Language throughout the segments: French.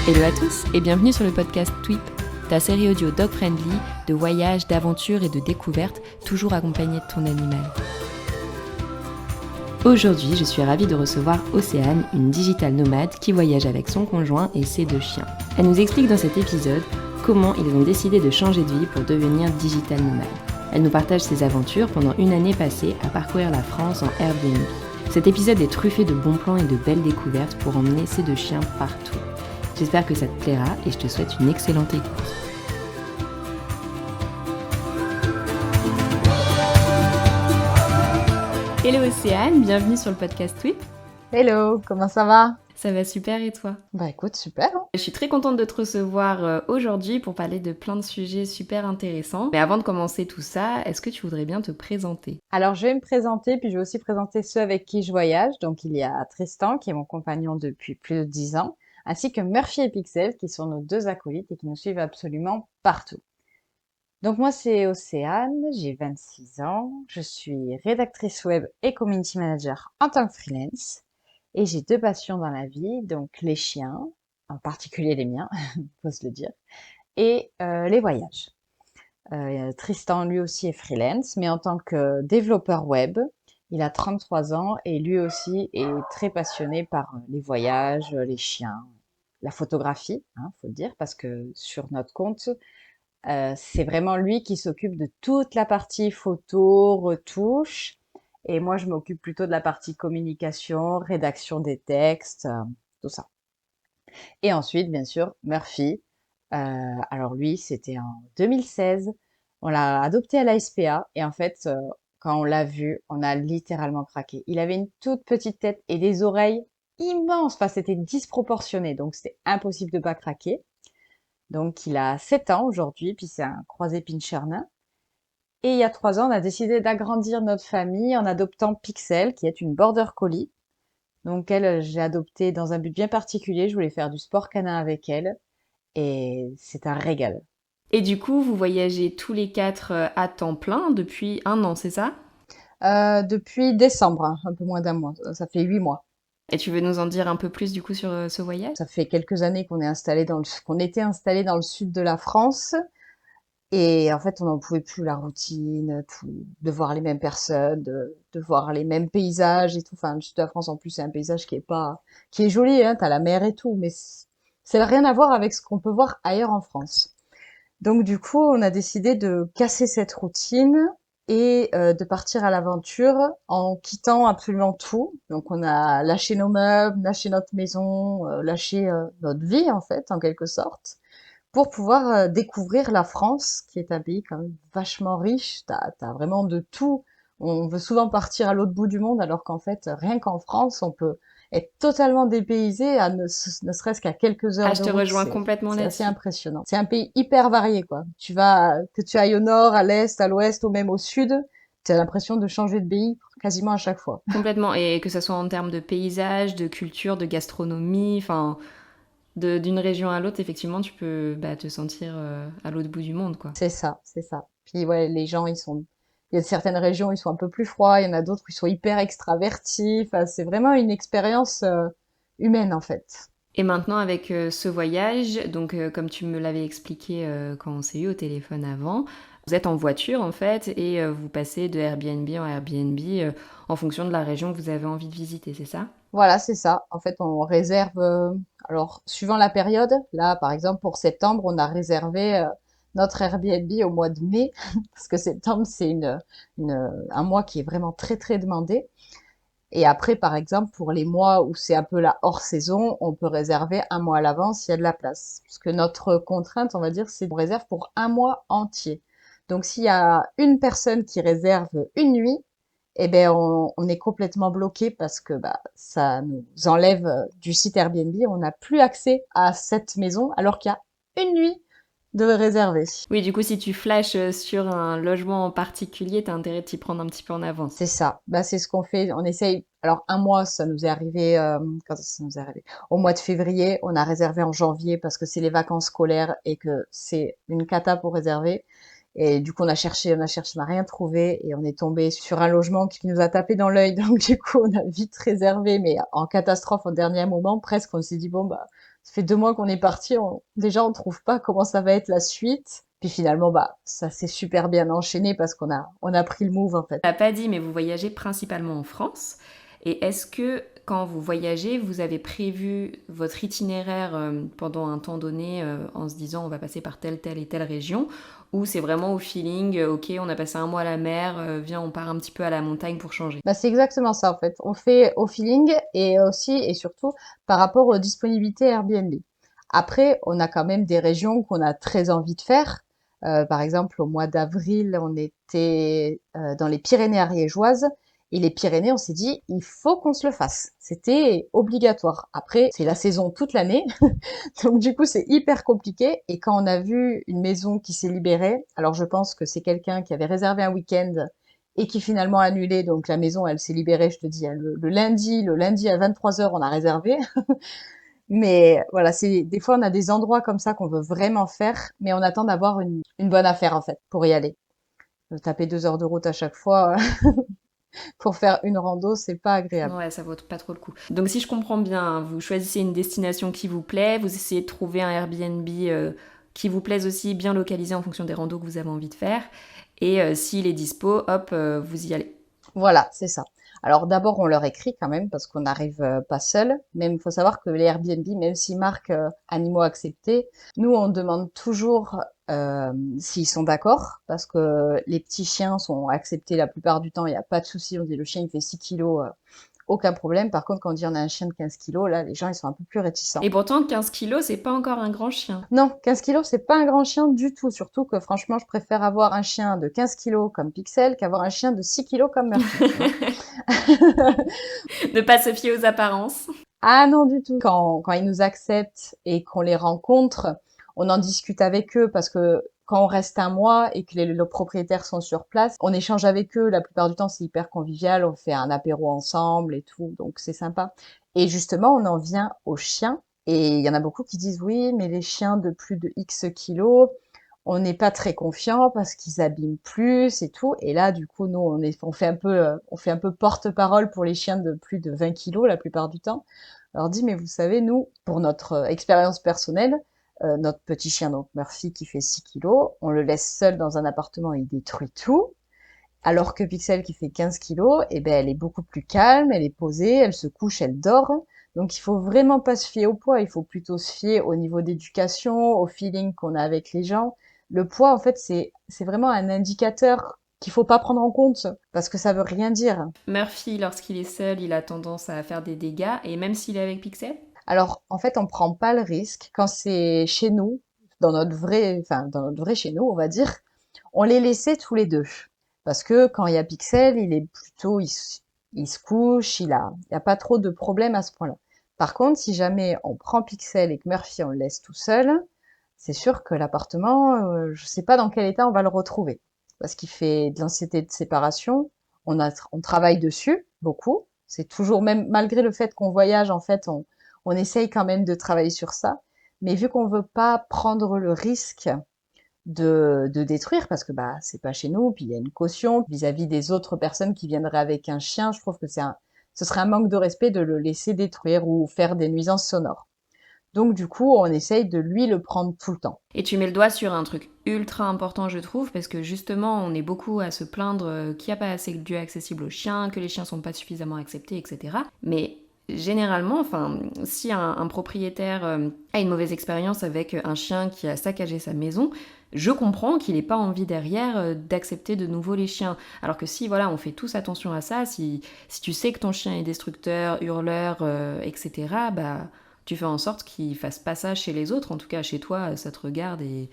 Hello à tous et bienvenue sur le podcast Tweep, ta série audio dog-friendly de voyages, d'aventures et de découvertes, toujours accompagnée de ton animal. Aujourd'hui, je suis ravie de recevoir Océane, une digital nomade qui voyage avec son conjoint et ses 2 chiens. Elle nous explique dans cet épisode comment ils ont décidé de changer de vie pour devenir digital nomade. Elle nous partage ses aventures pendant une année passée à parcourir la France en Airbnb. Cet épisode est truffé de bons plans et de belles découvertes pour emmener ces 2 chiens partout. J'espère que ça te plaira et je te souhaite une excellente écoute. Hello Océane, bienvenue sur le podcast Tweep. Hello, comment ça va? Ça va super et toi? Bah écoute, super. Je suis très contente de te recevoir aujourd'hui pour parler de plein de sujets super intéressants. Mais avant de commencer tout ça, est-ce que tu voudrais bien te présenter? Alors je vais me présenter, puis je vais aussi présenter ceux avec qui je voyage. Donc il y a Tristan, qui est mon compagnon depuis plus de 10 ans, ainsi que Murphy et Pixel, qui sont nos 2 acolytes et qui nous suivent absolument partout. Donc moi c'est Océane, j'ai 26 ans, je suis rédactrice web et community manager en tant que freelance. Et j'ai 2 passions dans la vie, donc les chiens, en particulier les miens, faut se le dire, et les voyages. Tristan, lui aussi, est freelance, mais en tant que développeur web. Il a 33 ans et lui aussi est très passionné par les voyages, les chiens, la photographie, hein, faut le dire, parce que sur notre compte, c'est vraiment lui qui s'occupe de toute la partie photo, retouche, et moi je m'occupe plutôt de la partie communication, rédaction des textes, tout ça. Et ensuite, bien sûr, Murphy. Alors lui, c'était en 2016. On l'a adopté à la SPA et en fait, quand on l'a vu, on a littéralement craqué. Il avait une toute petite tête et des oreilles immenses. Enfin, c'était disproportionné, donc c'était impossible de pas craquer. Donc, il a 7 ans aujourd'hui, puis c'est un croisé pinscher nain. Et il y a 3 ans, on a décidé d'agrandir notre famille en adoptant Pixel, qui est une border collie. Donc elle, j'ai adopté dans un but bien particulier. Je voulais faire du sport canin avec elle. Et c'est un régal. Et du coup, vous voyagez tous les 4 à temps plein depuis 1 an, c'est ça? Depuis décembre, hein, un peu moins d'un mois. Ça fait 8 mois. Et tu veux nous en dire un peu plus du coup sur ce voyage? Ça fait quelques années qu'on était installé dans le sud de la France. Et en fait, on n'en pouvait plus la routine, de voir les mêmes personnes, de voir les mêmes paysages et tout. Enfin, le sud de la France, en plus, c'est un paysage qui est joli, hein, t'as la mer et tout, mais ça n'a rien à voir avec ce qu'on peut voir ailleurs en France. Donc, du coup, on a décidé de casser cette routine et de partir à l'aventure en quittant absolument tout. Donc, on a lâché nos meubles, lâché notre maison, lâché notre vie, en fait, en quelque sorte pour pouvoir découvrir la France, qui est un pays quand même vachement riche. T'as vraiment de tout. On veut souvent partir à l'autre bout du monde, alors qu'en fait, rien qu'en France, on peut être totalement dépaysé à ne serait-ce qu'à quelques Ah, heures je de te route. rejoins complètement C'est assez là-dessus. impressionnant. C'est un pays hyper varié, quoi. Que tu ailles au nord, à l'est, à l'ouest ou même au sud, tu as l'impression de changer de pays quasiment à chaque fois. Complètement. Et que ce soit en termes de paysage, de culture, de gastronomie, enfin, d'une région à l'autre, effectivement, tu peux te sentir à l'autre bout du monde, quoi. C'est ça, c'est ça. Puis ouais, les gens, il y a certaines régions, ils sont un peu plus froids, il y en a d'autres, ils sont hyper extravertis. Enfin, c'est vraiment une expérience humaine, en fait. Et maintenant, avec ce voyage, donc comme tu me l'avais expliqué quand on s'est eu au téléphone avant, vous êtes en voiture en fait et vous passez de Airbnb en Airbnb en fonction de la région que vous avez envie de visiter, c'est ça? Voilà, c'est ça. En fait, on réserve, alors, suivant la période, là, par exemple, pour septembre, on a réservé notre Airbnb au mois de mai, parce que septembre, c'est un mois qui est vraiment très, très demandé. Et après, par exemple, pour les mois où c'est un peu la hors saison, on peut réserver un mois à l'avance s'il y a de la place. Parce que notre contrainte, on va dire, c'est qu'on réserve pour un mois entier. Donc, s'il y a une personne qui réserve une nuit, eh ben, on est complètement bloqué parce que bah, ça nous enlève du site Airbnb. On n'a plus accès à cette maison alors qu'il y a une nuit de réserver. Oui, du coup, si tu flashes sur un logement en particulier, t'as intérêt de t'y prendre un petit peu en avance. C'est ça. Bah, c'est ce qu'on fait. On essaye. Alors, un mois, ça nous est arrivé, quand ça nous est arrivé? Au mois de février, on a réservé en janvier parce que c'est les vacances scolaires et que c'est une cata pour réserver. Et du coup, on n'a rien trouvé et on est tombé sur un logement qui nous a tapé dans l'œil. Donc, du coup, on a vite réservé, mais en catastrophe au dernier moment, presque. On s'est dit, bon, bah, Ça fait 2 mois qu'on est parti, déjà on trouve pas comment ça va être la suite. Puis finalement, bah, ça s'est super bien enchaîné parce qu'on a pris le move en fait. Tu n'as pas dit, mais vous voyagez principalement en France. Et est-ce que quand vous voyagez, vous avez prévu votre itinéraire pendant un temps donné en se disant on va passer par telle et telle région, ou c'est vraiment au feeling, ok, on a passé un mois à la mer, viens on part un petit peu à la montagne pour changer. Bah, c'est exactement ça en fait. On fait au feeling et aussi et surtout par rapport aux disponibilités Airbnb. Après, on a quand même des régions qu'on a très envie de faire. Par exemple, au mois d'avril, on était dans les Pyrénées ariégeoises. Et les Pyrénées, on s'est dit, il faut qu'on se le fasse. C'était obligatoire. Après, c'est la saison toute l'année. Donc du coup, c'est hyper compliqué. Et quand on a vu une maison qui s'est libérée, alors je pense que c'est quelqu'un qui avait réservé un week-end et qui finalement a annulé. Donc la maison, elle s'est libérée, je te dis, hein, le lundi à 23 heures, on a réservé. Mais voilà, c'est des fois on a des endroits comme ça qu'on veut vraiment faire, mais on attend d'avoir une bonne affaire en fait pour y aller. Taper 2 heures de route à chaque fois pour faire une rando, c'est pas agréable. Ouais, ça vaut pas trop le coup. Donc si je comprends bien, vous choisissez une destination qui vous plaît, vous essayez de trouver un Airbnb qui vous plaise aussi, bien localisé en fonction des randos que vous avez envie de faire. Et s'il est dispo, hop, vous y allez. Voilà, c'est ça. Alors d'abord, on leur écrit quand même parce qu'on n'arrive pas seul. Même il faut savoir que les Airbnb, même s'ils marquent animaux acceptés, nous on demande toujours s'ils sont d'accord parce que les petits chiens sont acceptés la plupart du temps. Il n'y a pas de souci. On dit le chien il fait 6 kilos, aucun problème. Par contre, quand on dit on a un chien de 15 kilos, là les gens ils sont un peu plus réticents. Et pourtant, 15 kilos, c'est pas encore un grand chien. Non, 15 kilos, c'est pas un grand chien du tout. Surtout que franchement, je préfère avoir un chien de 15 kilos comme Pixel qu'avoir un chien de 6 kilos comme Murphy, tu vois. Ne pas se fier aux apparences. Ah non, du tout. Quand ils nous acceptent et qu'on les rencontre, on en discute avec eux parce que quand on reste un mois et que les propriétaires sont sur place, on échange avec eux. La plupart du temps, c'est hyper convivial. On fait un apéro ensemble et tout, donc c'est sympa. Et justement, on en vient aux chiens. Et il y en a beaucoup qui disent oui, mais les chiens de plus de X kilos, on n'est pas très confiant parce qu'ils abîment plus et tout. Et là, du coup, nous, on fait un peu porte-parole pour les chiens de plus de 20 kilos la plupart du temps. Alors dit, mais vous savez, nous, pour notre expérience personnelle, notre petit chien, donc Murphy, qui fait 6 kilos, on le laisse seul dans un appartement, il détruit tout. Alors que Pixel, qui fait 15 kilos, eh ben, elle est beaucoup plus calme, elle est posée, elle se couche, elle dort. Donc il faut vraiment pas se fier au poids, il faut plutôt se fier au niveau d'éducation, au feeling qu'on a avec les gens. Le poids, en fait, c'est vraiment un indicateur qu'il faut pas prendre en compte parce que ça veut rien dire. Murphy, lorsqu'il est seul, il a tendance à faire des dégâts. Et même s'il est avec Pixel. Alors, en fait, on prend pas le risque quand c'est chez nous, dans notre vrai chez nous, on va dire, on les laissait tous les deux. Parce que quand il y a Pixel, il est plutôt, il se couche, il a pas trop de problèmes à ce point-là. Par contre, si jamais on prend Pixel et que Murphy, on le laisse tout seul, c'est sûr que l'appartement, je sais pas dans quel état on va le retrouver. Parce qu'il fait de l'anxiété de séparation. On travaille dessus, beaucoup. C'est toujours, même malgré le fait qu'on voyage, en fait, on essaye quand même de travailler sur ça. Mais vu qu'on veut pas prendre le risque de détruire, parce que bah c'est pas chez nous, puis il y a une caution vis-à-vis des autres personnes qui viendraient avec un chien, je trouve que ce serait un manque de respect de le laisser détruire ou faire des nuisances sonores. Donc du coup, on essaye de lui le prendre tout le temps. Et tu mets le doigt sur un truc ultra important, je trouve, parce que justement, on est beaucoup à se plaindre qu'il n'y a pas assez de lieux accessibles aux chiens, que les chiens sont pas suffisamment acceptés, etc. Mais généralement, enfin, si un propriétaire a une mauvaise expérience avec un chien qui a saccagé sa maison, je comprends qu'il n'ait pas envie derrière d'accepter de nouveau les chiens. Alors que si, voilà, on fait tous attention à ça, si tu sais que ton chien est destructeur, hurleur, etc., bah tu fais en sorte qu'il fasse pas ça chez les autres. En tout cas, chez toi, ça te regarde et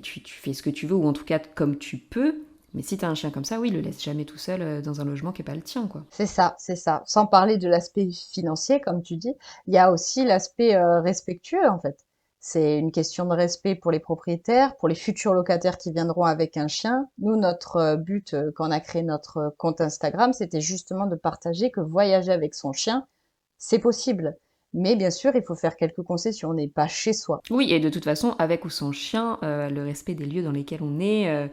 tu fais ce que tu veux, ou en tout cas comme tu peux. Mais si t'as un chien comme ça, oui, le laisse jamais tout seul dans un logement qui est pas le tien, quoi. C'est ça, c'est ça. Sans parler de l'aspect financier, comme tu dis, il y a aussi l'aspect respectueux, en fait. C'est une question de respect pour les propriétaires, pour les futurs locataires qui viendront avec un chien. Nous, notre but, quand on a créé notre compte Instagram, c'était justement de partager que voyager avec son chien, c'est possible. Mais bien sûr, il faut faire quelques concessions. On n'est pas chez soi. Oui, et de toute façon, avec ou sans chien, le respect des lieux dans lesquels on est,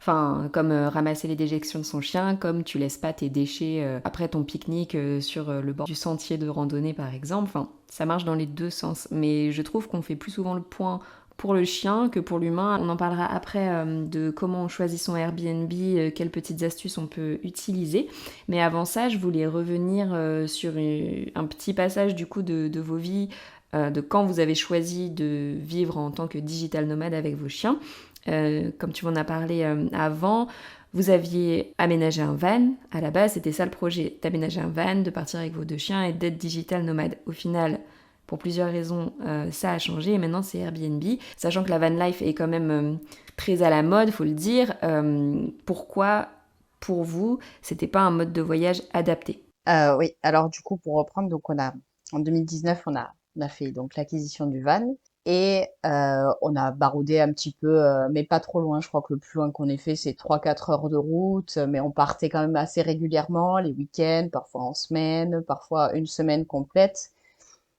Enfin, comme ramasser les déjections de son chien, comme tu laisses pas tes déchets après ton pique-nique sur le bord du sentier de randonnée par exemple. Enfin, ça marche dans les deux sens. Mais je trouve qu'on fait plus souvent le point pour le chien que pour l'humain. On en parlera après de comment on choisit son Airbnb, quelles petites astuces on peut utiliser. Mais avant ça, je voulais revenir sur un petit passage du coup de vos vies, de quand vous avez choisi de vivre en tant que digital nomade avec vos chiens. Comme tu m'en as parlé avant, vous aviez aménagé un van. À la base, c'était ça le projet, d'aménager un van, de partir avec vos deux chiens et d'être digital nomade. Au final, pour plusieurs raisons, ça a changé et maintenant c'est Airbnb. Sachant que la van life est quand même très à la mode, faut le dire. Pourquoi, pour vous, c'était pas un mode de voyage adapté? Oui, alors du coup, pour reprendre, donc en 2019, on a fait donc l'acquisition du van et on a baroudé un petit peu, mais pas trop loin. Je crois que le plus loin qu'on ait fait, c'est 3-4 heures de route, mais on partait quand même assez régulièrement, les week-ends, parfois en semaine, parfois une semaine complète.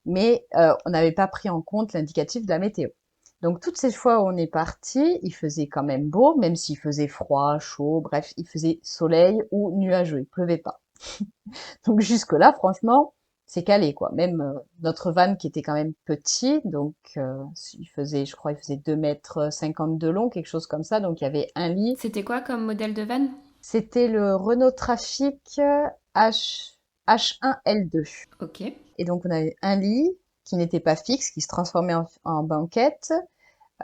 Mais on n'avait pas pris en compte l'indicatif de la météo. Donc toutes ces fois où on est parti, il faisait quand même beau, même s'il faisait froid, chaud, bref, il faisait soleil ou nuageux, il pleuvait pas. Donc jusque-là, franchement, c'est calé, quoi. Même notre van qui était quand même petit, donc il faisait, je crois, il faisait 2,50 m de long, quelque chose comme ça. Donc il y avait un lit. C'était quoi comme modèle de van? C'était le Renault Trafic H1L2. Ok. Et donc on avait un lit qui n'était pas fixe, qui se transformait en banquette.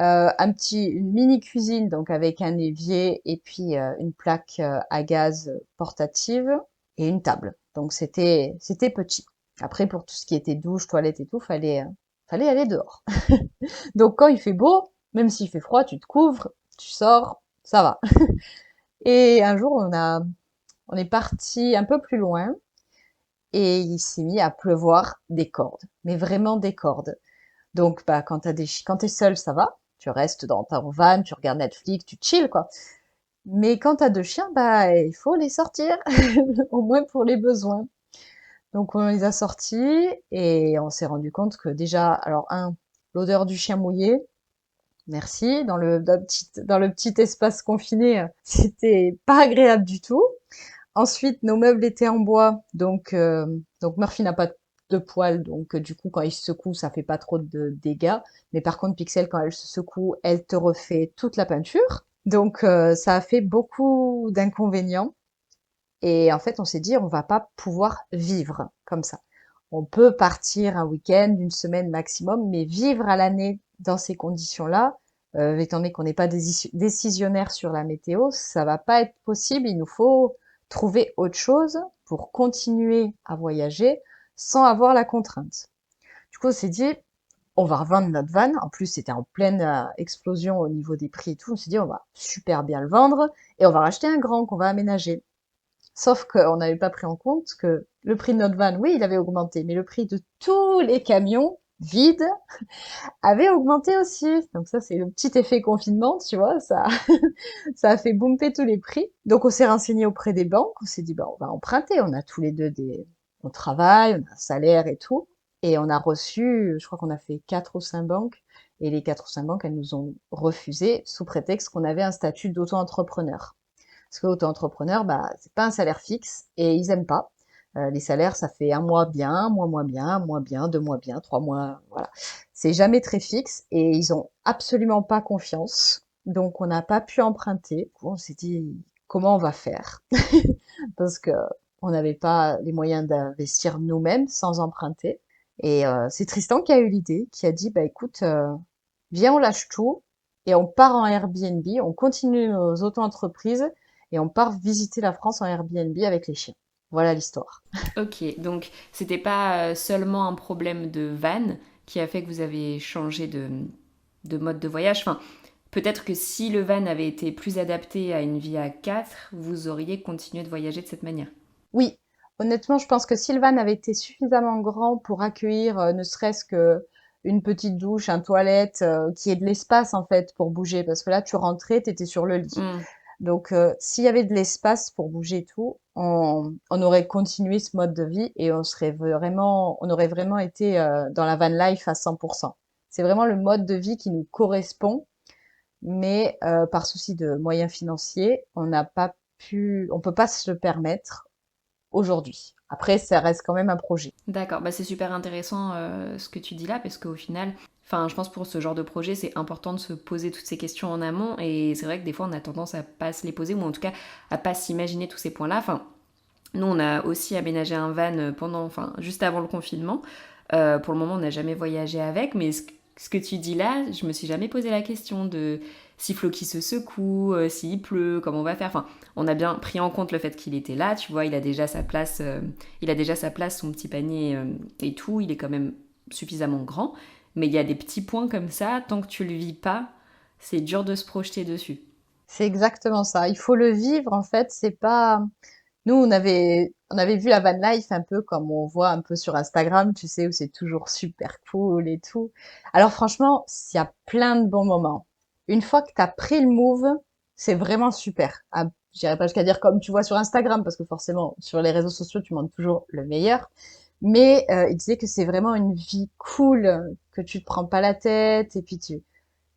Une mini cuisine, donc avec un évier et puis une plaque à gaz portative et une table. Donc c'était petit. Après pour tout ce qui était douche, toilette et tout, fallait aller dehors. Donc quand il fait beau, même s'il fait froid, tu te couvres, tu sors, ça va. Et un jour on est parti un peu plus loin et il s'est mis à pleuvoir des cordes, mais vraiment des cordes. Donc, bah, quand t'es seul, ça va. Tu restes dans ta van, tu regardes Netflix, tu chill, quoi. Mais quand t'as deux chiens, bah, il faut les sortir, au moins pour les besoins. Donc, on les a sortis et on s'est rendu compte que déjà, alors, l'odeur du chien mouillé, merci. Dans le petit espace confiné, c'était pas agréable du tout. Ensuite, nos meubles étaient en bois, donc Murphy n'a pas de poils, donc du coup, quand il se secoue, ça fait pas trop de dégâts. Mais par contre, Pixel, quand elle se secoue, elle te refait toute la peinture. Donc, ça a fait beaucoup d'inconvénients. Et en fait, on s'est dit, on va pas pouvoir vivre comme ça. On peut partir un week-end, une semaine maximum, mais vivre à l'année dans ces conditions-là, étant donné qu'on n'est pas décisionnaire sur la météo, ça va pas être possible. Il nous faut trouver autre chose pour continuer à voyager sans avoir la contrainte. Du coup, on s'est dit, on va revendre notre van. En plus, c'était en pleine explosion au niveau des prix et tout. On s'est dit, on va super bien le vendre et on va racheter un grand qu'on va aménager. Sauf qu'on n'avait pas pris en compte que le prix de notre van, oui, il avait augmenté, mais le prix de tous les camions vides avait augmenté aussi. Donc ça, c'est le petit effet confinement, tu vois, ça, ça a fait bumper tous les prix. Donc on s'est renseigné auprès des banques, on s'est dit, bah, on va emprunter, on a tous les deux on travaille, on a un salaire et tout. Et on a reçu, je crois qu'on a fait 4 ou 5 banques, et les 4 ou 5 banques, elles nous ont refusé sous prétexte qu'on avait un statut d'auto-entrepreneur. Parce que auto-entrepreneur, bah, c'est pas un salaire fixe et ils aiment pas. Les salaires, ça fait un mois bien, un mois moins bien, un mois bien, 2 mois bien, 3 mois, voilà. C'est jamais très fixe et ils ont absolument pas confiance. Donc on n'a pas pu emprunter. On s'est dit comment on va faire parce que on n'avait pas les moyens d'investir nous-mêmes sans emprunter. Et c'est Tristan qui a eu l'idée, qui a dit bah écoute, viens on lâche tout et on part en Airbnb, on continue nos auto-entreprises et on part visiter la France en Airbnb avec les chiens. Voilà l'histoire. Ok, donc c'était pas seulement un problème de van qui a fait que vous avez changé de mode de voyage. Enfin, peut-être que si le van avait été plus adapté à une vie à quatre, vous auriez continué de voyager de cette manière. Oui, honnêtement, je pense que Sylvan avait été suffisamment grand pour accueillir ne serait-ce que une petite douche, un toilette, qui ait de l'espace en fait pour bouger. Parce que là, tu rentrais, t'étais sur le lit. Hmm. Donc, s'il y avait de l'espace pour bouger et tout, on aurait continué ce mode de vie et on aurait vraiment été dans la van life à 100%. C'est vraiment le mode de vie qui nous correspond. mais par souci de moyens financiers, on peut pas se le permettre aujourd'hui. Après, ça reste quand même un projet. D'accord, bah c'est super intéressant ce que tu dis là, parce qu'au final, enfin, je pense pour ce genre de projet, c'est important de se poser toutes ces questions en amont, et c'est vrai que des fois, on a tendance à pas se les poser, ou en tout cas, à pas s'imaginer tous ces points-là. Enfin, nous, on a aussi aménagé un van enfin, juste avant le confinement. Pour le moment, on n'a jamais voyagé avec, mais ce que tu dis là, je me suis jamais posé la question de si Floki se secoue, s'il pleut, comment on va faire. Enfin, on a bien pris en compte le fait qu'il était là, tu vois, il a déjà sa place, son petit panier et tout, il est quand même suffisamment grand. Mais il y a des petits points comme ça, tant que tu le vis pas, c'est dur de se projeter dessus. C'est exactement ça. Il faut le vivre, en fait. C'est pas. Nous, on avait vu la van life un peu comme on voit un peu sur Instagram, tu sais, où c'est toujours super cool et tout. Alors franchement, il y a plein de bons moments. Une fois que tu as pris le move, c'est vraiment super. Ah, j'irai pas jusqu'à dire comme tu vois sur Instagram, parce que forcément, sur les réseaux sociaux, tu montres toujours le meilleur. Mais il disait que c'est vraiment une vie cool, que tu te prends pas la tête, et puis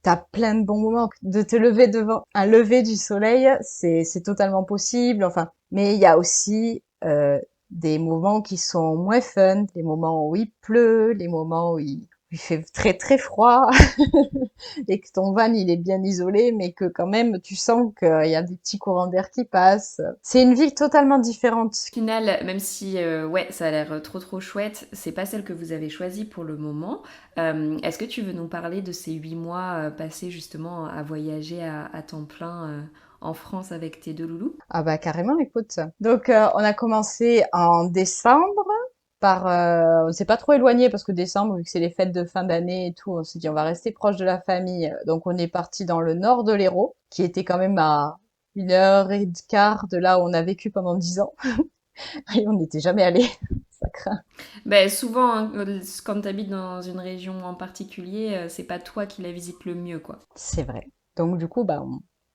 t'as plein de bons moments. De te lever devant un lever du soleil, c'est totalement possible. Enfin, mais il y a aussi des moments qui sont moins fun, les moments où il pleut, les moments où il fait très très froid et que ton van il est bien isolé, mais que quand même tu sens qu'il y a des petits courants d'air qui passent. C'est une vie totalement différente. Au final, même si ouais, ça a l'air trop trop chouette, c'est pas celle que vous avez choisie pour le moment. Est-ce que tu veux nous parler de ces 8 mois passés justement à voyager à temps plein en France avec tes deux loulous? Ah bah carrément, écoute. Donc on a commencé en décembre on s'est pas trop éloigné parce que décembre, vu que c'est les fêtes de fin d'année et tout, on s'est dit on va rester proche de la famille. Donc on est parti dans le nord de l'Hérault, qui était quand même à 1 heure et quart de là où on a vécu pendant 10 ans. Et on n'était jamais allé. Ça craint. Ben, souvent, hein, quand tu habites dans une région en particulier, c'est pas toi qui la visites le mieux, quoi. C'est vrai. Donc du coup, bah,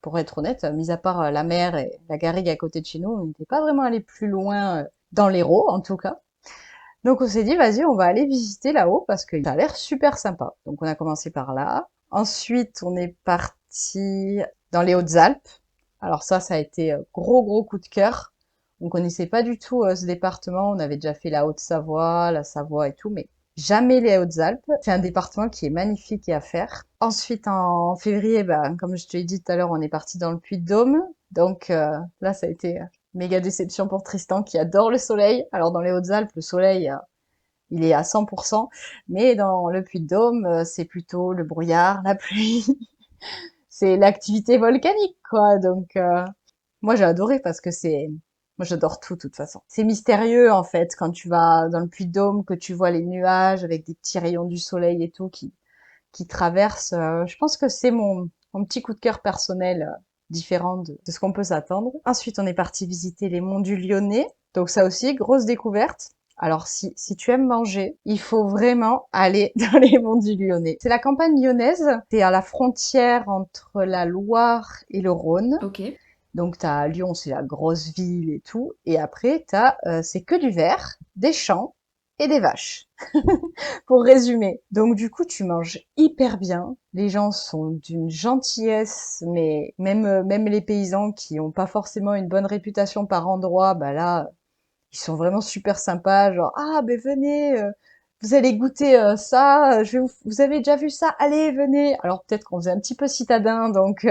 pour être honnête, mis à part la mer et la garrigue à côté de chez nous, on n'était pas vraiment allé plus loin dans l'Hérault, en tout cas. Donc on s'est dit, vas-y, on va aller visiter là-haut parce que ça a l'air super sympa. Donc on a commencé par là. Ensuite, on est parti dans les Hautes-Alpes. Alors ça a été gros gros coup de cœur. On connaissait pas du tout ce département. On avait déjà fait la Haute-Savoie, la Savoie et tout, mais jamais les Hautes-Alpes. C'est un département qui est magnifique et à faire. Ensuite, en février, ben, comme je te l'ai dit tout à l'heure, on est parti dans le Puy-de-Dôme. Donc là, ça a été méga déception pour Tristan qui adore le soleil. Alors dans les Hautes-Alpes, le soleil, il est à 100%, mais dans le Puy-de-Dôme, c'est plutôt le brouillard, la pluie, c'est l'activité volcanique, quoi. Donc moi j'ai adoré parce que moi j'adore tout de toute façon. C'est mystérieux en fait quand tu vas dans le Puy-de-Dôme, que tu vois les nuages avec des petits rayons du soleil et tout qui traversent. Je pense que c'est mon petit coup de cœur personnel. Différent de ce qu'on peut s'attendre. Ensuite, on est parti visiter les monts du Lyonnais. Donc ça aussi, grosse découverte. Alors si tu aimes manger, il faut vraiment aller dans les monts du Lyonnais. C'est la campagne lyonnaise, c'est à la frontière entre la Loire et le Rhône. Ok. Donc t'as Lyon, c'est la grosse ville et tout. Et après, c'est que du verre, des champs et des vaches pour résumer. Donc du coup, tu manges hyper bien. Les gens sont d'une gentillesse, mais même les paysans qui ont pas forcément une bonne réputation par endroit, bah là, ils sont vraiment super sympas. Genre ah ben venez, vous allez goûter ça. Vous avez déjà vu ça? Allez venez. Alors peut-être qu'on faisait un petit peu citadin, donc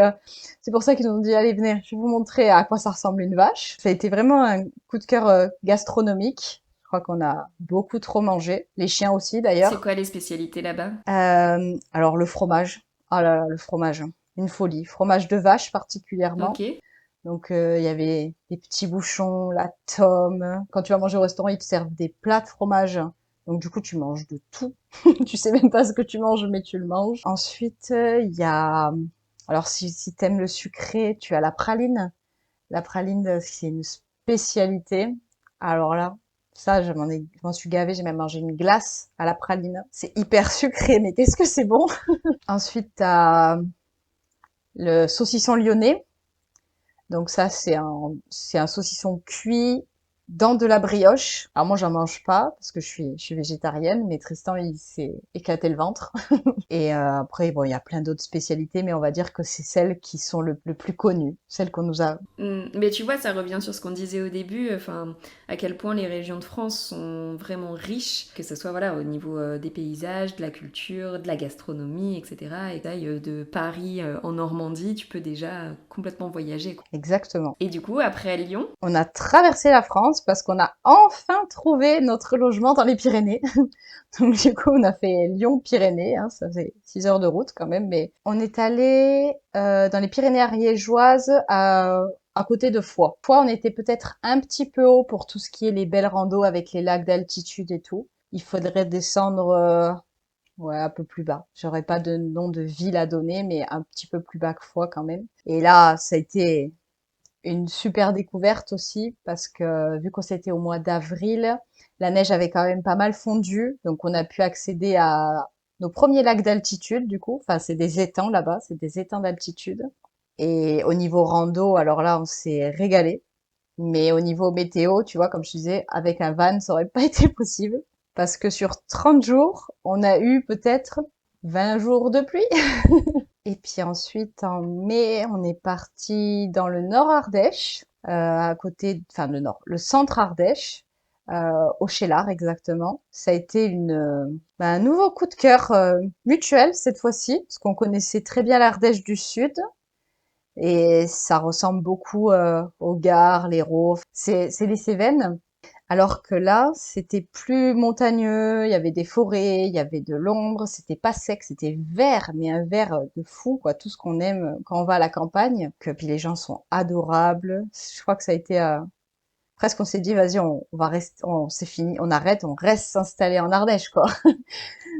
c'est pour ça qu'ils nous ont dit allez venez, je vais vous montrer à quoi ça ressemble une vache. Ça a été vraiment un coup de cœur gastronomique. Je crois qu'on a beaucoup trop mangé. Les chiens aussi, C'est d'ailleurs. quoi les spécialités là-bas? Alors, le fromage. Ah là là, le fromage. Une folie. Fromage de vache, particulièrement. Ok. Donc, il y avait des petits bouchons, la tome. Quand tu vas manger au restaurant, ils te servent des plats de fromage. Donc, du coup, tu manges de tout. Tu sais même pas ce que tu manges, mais tu le manges. Ensuite, il y a... Alors, si t'aimes le sucré, tu as la praline. La praline, c'est une spécialité. Alors là, ça, je m'en suis gavée. J'ai même mangé une glace à la praline. C'est hyper sucré, mais qu'est-ce que c'est bon! Ensuite, t'as le saucisson lyonnais. Donc ça, c'est un saucisson cuit dans de la brioche. Alors moi, j'en mange pas parce que je suis végétarienne, mais Tristan, il s'est éclaté le ventre. Et après, bon, il y a plein d'autres spécialités, mais on va dire que c'est celles qui sont le plus connues, celles qu'on nous a. Mais tu vois, ça revient sur ce qu'on disait au début, enfin, à quel point les régions de France sont vraiment riches, que ce soit voilà, au niveau des paysages, de la culture, de la gastronomie, etc. Et taille de Paris en Normandie, tu peux déjà complètement voyager, quoi. Exactement. Et du coup, après Lyon, On a traversé la France parce qu'on a enfin trouvé notre logement dans les Pyrénées. Donc du coup, on a fait Lyon-Pyrénées, hein, ça faisait 6 heures de route quand même, mais on est allé dans les Pyrénées ariégeoises à côté de Foix. Foix, on était peut-être un petit peu haut pour tout ce qui est les belles randos avec les lacs d'altitude et tout. Il faudrait descendre ouais, un peu plus bas. J'aurais pas de nom de ville à donner, mais un petit peu plus bas que Foix quand même. Et là, ça a été une super découverte aussi parce que vu qu'on s'était au mois d'avril, la neige avait quand même pas mal fondu, donc on a pu accéder à nos premiers lacs d'altitude du coup. Enfin, c'est des étangs là-bas, c'est des étangs d'altitude. Et au niveau rando, alors là, on s'est régalé. Mais au niveau météo, tu vois, comme je disais, avec un van, ça aurait pas été possible parce que sur 30 jours, on a eu peut-être 20 jours de pluie. Et puis ensuite, en mai, on est parti dans le Nord Ardèche, à côté, enfin le Nord, le centre Ardèche, au Cheylard exactement. Ça a été un nouveau coup de cœur mutuel cette fois-ci, parce qu'on connaissait très bien l'Ardèche du Sud, et ça ressemble beaucoup au Gard, l'Hérault. C'est les Cévennes. Alors que là, c'était plus montagneux, il y avait des forêts, il y avait de l'ombre, c'était pas sec, c'était vert, mais un vert de fou, quoi, tout ce qu'on aime quand on va à la campagne. Puis les gens sont adorables. Je crois que ça a été presque on s'est dit vas-y, on va rester, c'est fini, on arrête, on reste s'installer en Ardèche, quoi.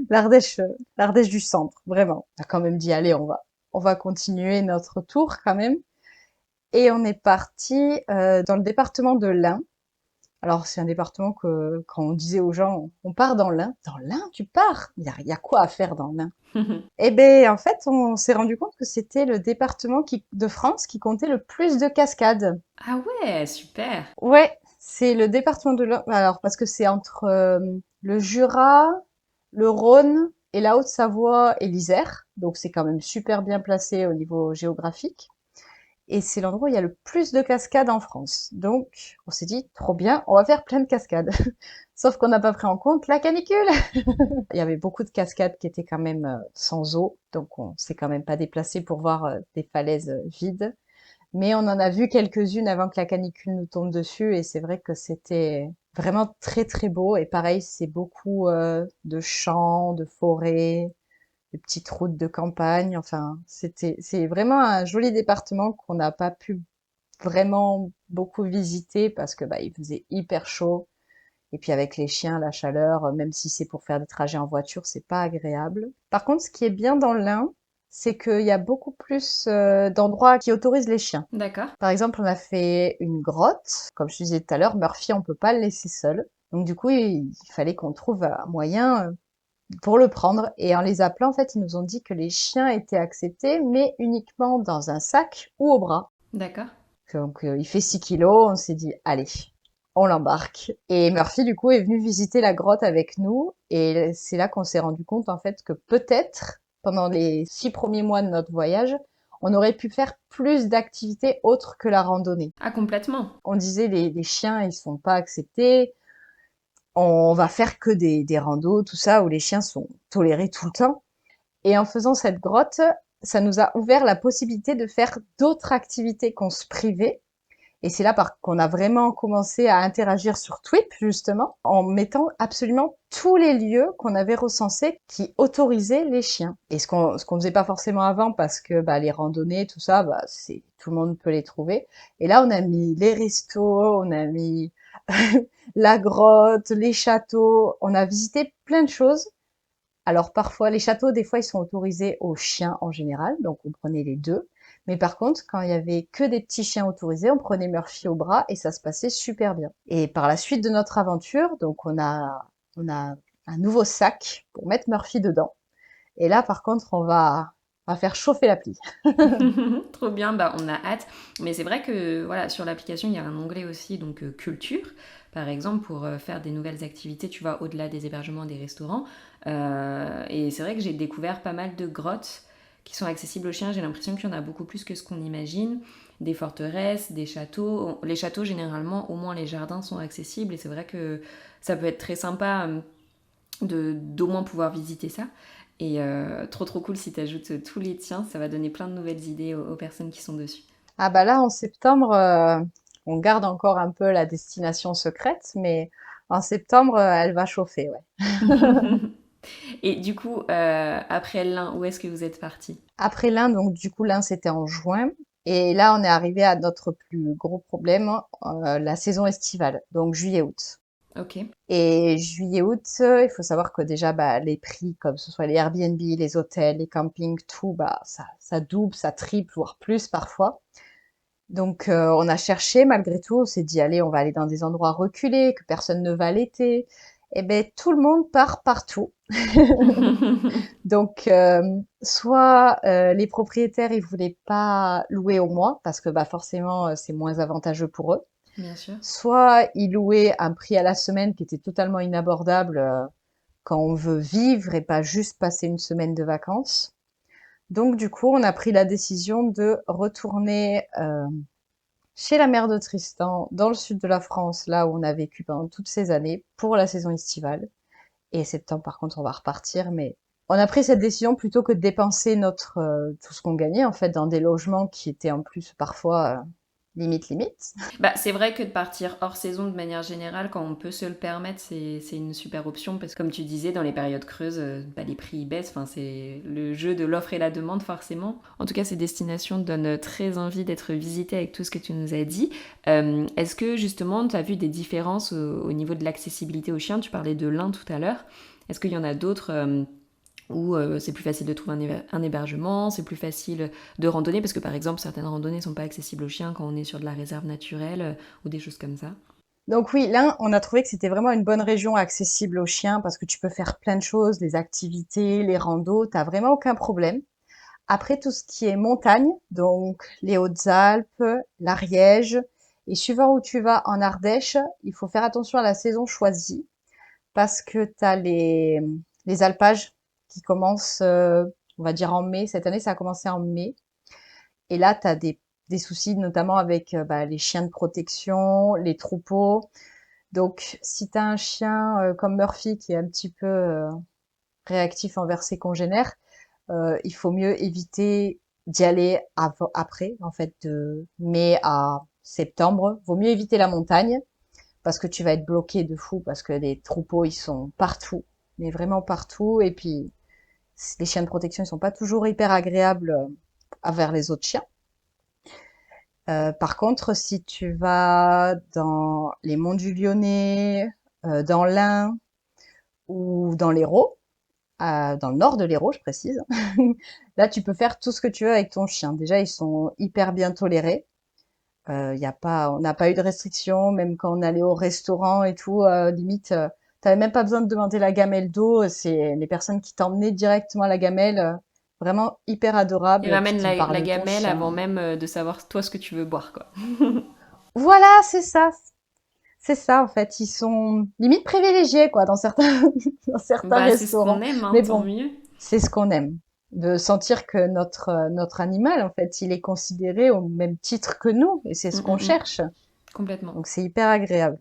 L'Ardèche, l'Ardèche du centre, vraiment. On a quand même dit allez, on va continuer notre tour quand même. Et on est parti dans le département de l'Ain. Alors, c'est un département que, quand on disait aux gens, on part dans l'Ain. Dans l'Ain, tu pars? Il y a quoi à faire dans l'Ain? Eh ben, en fait, on s'est rendu compte que c'était le département de France qui comptait le plus de cascades. ah ouais, super. Ouais, c'est le département de l'Ain. Alors, parce que c'est entre le Jura, le Rhône et la Haute-Savoie et l'Isère. Donc, c'est quand même super bien placé au niveau géographique. Et c'est l'endroit où il y a le plus de cascades en France. Donc, on s'est dit, trop bien, on va faire plein de cascades. Sauf qu'on n'a pas pris en compte la canicule. Il y avait beaucoup de cascades qui étaient quand même sans eau. Donc, on s'est quand même pas déplacé pour voir des falaises vides. Mais on en a vu quelques-unes avant que la canicule nous tombe dessus. Et c'est vrai que c'était vraiment très, très beau. Et pareil, c'est beaucoup de champs, de forêts, des petites routes de campagne. Enfin, c'est vraiment un joli département qu'on n'a pas pu vraiment beaucoup visiter parce que bah il faisait hyper chaud. Et puis avec les chiens, la chaleur, même si c'est pour faire des trajets en voiture, c'est pas agréable. Par contre, ce qui est bien dans l'Ain, c'est qu'il y a beaucoup plus d'endroits qui autorisent les chiens. D'accord. Par exemple, on a fait une grotte. Comme je disais tout à l'heure, Murphy, on peut pas le laisser seul. Donc du coup, il fallait qu'on trouve un moyen pour le prendre. Et en les appelant, en fait, ils nous ont dit que les chiens étaient acceptés, mais uniquement dans un sac ou au bras. D'accord. Donc, il fait 6 kilos. On s'est dit, allez, on l'embarque. Et Murphy, du coup, est venu visiter la grotte avec nous. Et c'est là qu'on s'est rendu compte, en fait, que peut-être, pendant les 6 premiers mois de notre voyage, on aurait pu faire plus d'activités autres que la randonnée. Ah, complètement. On disait, les chiens, ils sont pas acceptés. On va faire que des randos, tout ça, où les chiens sont tolérés tout le temps. Et en faisant cette grotte, ça nous a ouvert la possibilité de faire d'autres activités qu'on se privait. Et c'est là qu'on a vraiment commencé à interagir sur Twip, justement, en mettant absolument tous les lieux qu'on avait recensés qui autorisaient les chiens. Et ce qu'on faisait pas forcément avant, parce que bah, les randonnées, tout ça, bah, tout le monde peut les trouver. Et là, on a mis les restos, on a mis la grotte, les châteaux, on a visité plein de choses. Alors parfois, les châteaux, des fois, ils sont autorisés aux chiens en général, donc on prenait les deux. Mais par contre, quand il y avait que des petits chiens autorisés, on prenait Murphy au bras et ça se passait super bien. Et par la suite de notre aventure, donc on a un nouveau sac pour mettre Murphy dedans. Et là, par contre, on va faire chauffer l'appli. Trop bien, bah on a hâte. Mais c'est vrai que voilà, sur l'application, il y a un onglet aussi, donc culture. par exemple, pour faire des nouvelles activités, tu vois, au-delà des hébergements, des restaurants. Et c'est vrai que j'ai découvert pas mal de grottes qui sont accessibles aux chiens. J'ai l'impression qu'il y en a beaucoup plus que ce qu'on imagine. Des forteresses, des châteaux. Les châteaux, généralement, au moins les jardins sont accessibles. Et c'est vrai que ça peut être très sympa d'au moins pouvoir visiter ça. Et trop cool si tu ajoutes tous les tiens, ça va donner plein de nouvelles idées aux personnes qui sont dessus. Ah bah là, en septembre, on garde encore un peu la destination secrète, mais en septembre, elle va chauffer, ouais. Et du coup, après l'Ain, où est-ce que vous êtes parti? Après l'Inde, donc du coup, l'Inde, c'était en juin. Et là, on est arrivé à notre plus gros problème, la saison estivale, donc juillet-août. Ok, Et juillet-août, il faut savoir que déjà, bah, les prix, comme ce soit les Airbnb, les hôtels, les campings, tout, bah, ça double, ça triple, voire plus parfois. Donc, on a cherché malgré tout, on s'est dit, allez, on va aller dans des endroits reculés, que personne ne va l'été. Eh ben, tout le monde part partout. Donc, soit les propriétaires, ils voulaient pas louer au mois, parce que bah, forcément, c'est moins avantageux pour eux. bien sûr. Soit ils louaient un prix à la semaine qui était totalement inabordable quand on veut vivre et pas juste passer une semaine de vacances. Donc, du coup, on a pris la décision de retourner chez la mère de Tristan, dans le sud de la France, là où on a vécu pendant toutes ces années, pour la saison estivale. Et septembre, par contre, on va repartir, mais on a pris cette décision plutôt que de dépenser tout ce qu'on gagnait, en fait, dans des logements qui étaient en plus parfois limite. Bah, c'est vrai que de partir hors saison de manière générale, quand on peut se le permettre, c'est une super option parce que comme tu disais, dans les périodes creuses, bah, les prix baissent. Enfin, c'est le jeu de l'offre et la demande forcément. En tout cas, ces destinations donnent très envie d'être visitées avec tout ce que tu nous as dit. Est-ce que justement, tu as vu des différences au niveau de l'accessibilité aux chiens? Tu parlais de l'Ain tout à l'heure. Est-ce qu'il y en a d'autres où c'est plus facile de trouver un hébergement, c'est plus facile de randonner, parce que par exemple certaines randonnées ne sont pas accessibles aux chiens quand on est sur de la réserve naturelle ou des choses comme ça. Donc oui, là, on a trouvé que c'était vraiment une bonne région accessible aux chiens parce que tu peux faire plein de choses, les activités, les randos, t'as vraiment aucun problème. Après, tout ce qui est montagne, donc les Hautes-Alpes, l'Ariège, et suivant où tu vas en Ardèche, il faut faire attention à la saison choisie parce que tu as les alpages qui commencent, on va dire en mai. Cette année, ça a commencé en mai. Et là, tu as des soucis notamment avec bah, les chiens de protection, les troupeaux. Donc, si tu as un chien comme Murphy qui est un petit peu réactif envers ses congénères, il faut mieux éviter d'y aller après, en fait, de mai à septembre. Vaut mieux éviter la montagne parce que tu vas être bloqué de fou parce que les troupeaux, ils sont partout, mais vraiment partout. Et puis, les chiens de protection, ils sont pas toujours hyper agréables envers les autres chiens. Par contre, si tu vas dans les monts du Lyonnais, dans l'Ain ou dans l'Hérault, dans le nord de l'Hérault, je précise, là, tu peux faire tout ce que tu veux avec ton chien. Déjà, ils sont hyper bien tolérés. Y a pas, on n'a pas eu de restrictions, même quand on allait au restaurant et tout, limite, t'avais même pas besoin de demander la gamelle d'eau. C'est les personnes qui t'emmenaient directement la gamelle, vraiment hyper Ils adorables, et puis ramènent qui me parlent la de ton gamelle chien. avant même de savoir toi ce que tu veux boire, quoi. Voilà, c'est ça. C'est ça, en fait. Ils sont limite privilégiés, quoi, dans certains, dans certains Bah c'est ce qu'on restaurants. aime, hein, Mais tant bon, mieux. c'est ce qu'on aime. De sentir que notre animal, en fait, il est considéré au même titre que nous. Et c'est Mm, ce qu'on mm, mm. cherche. Complètement. Donc, c'est hyper agréable.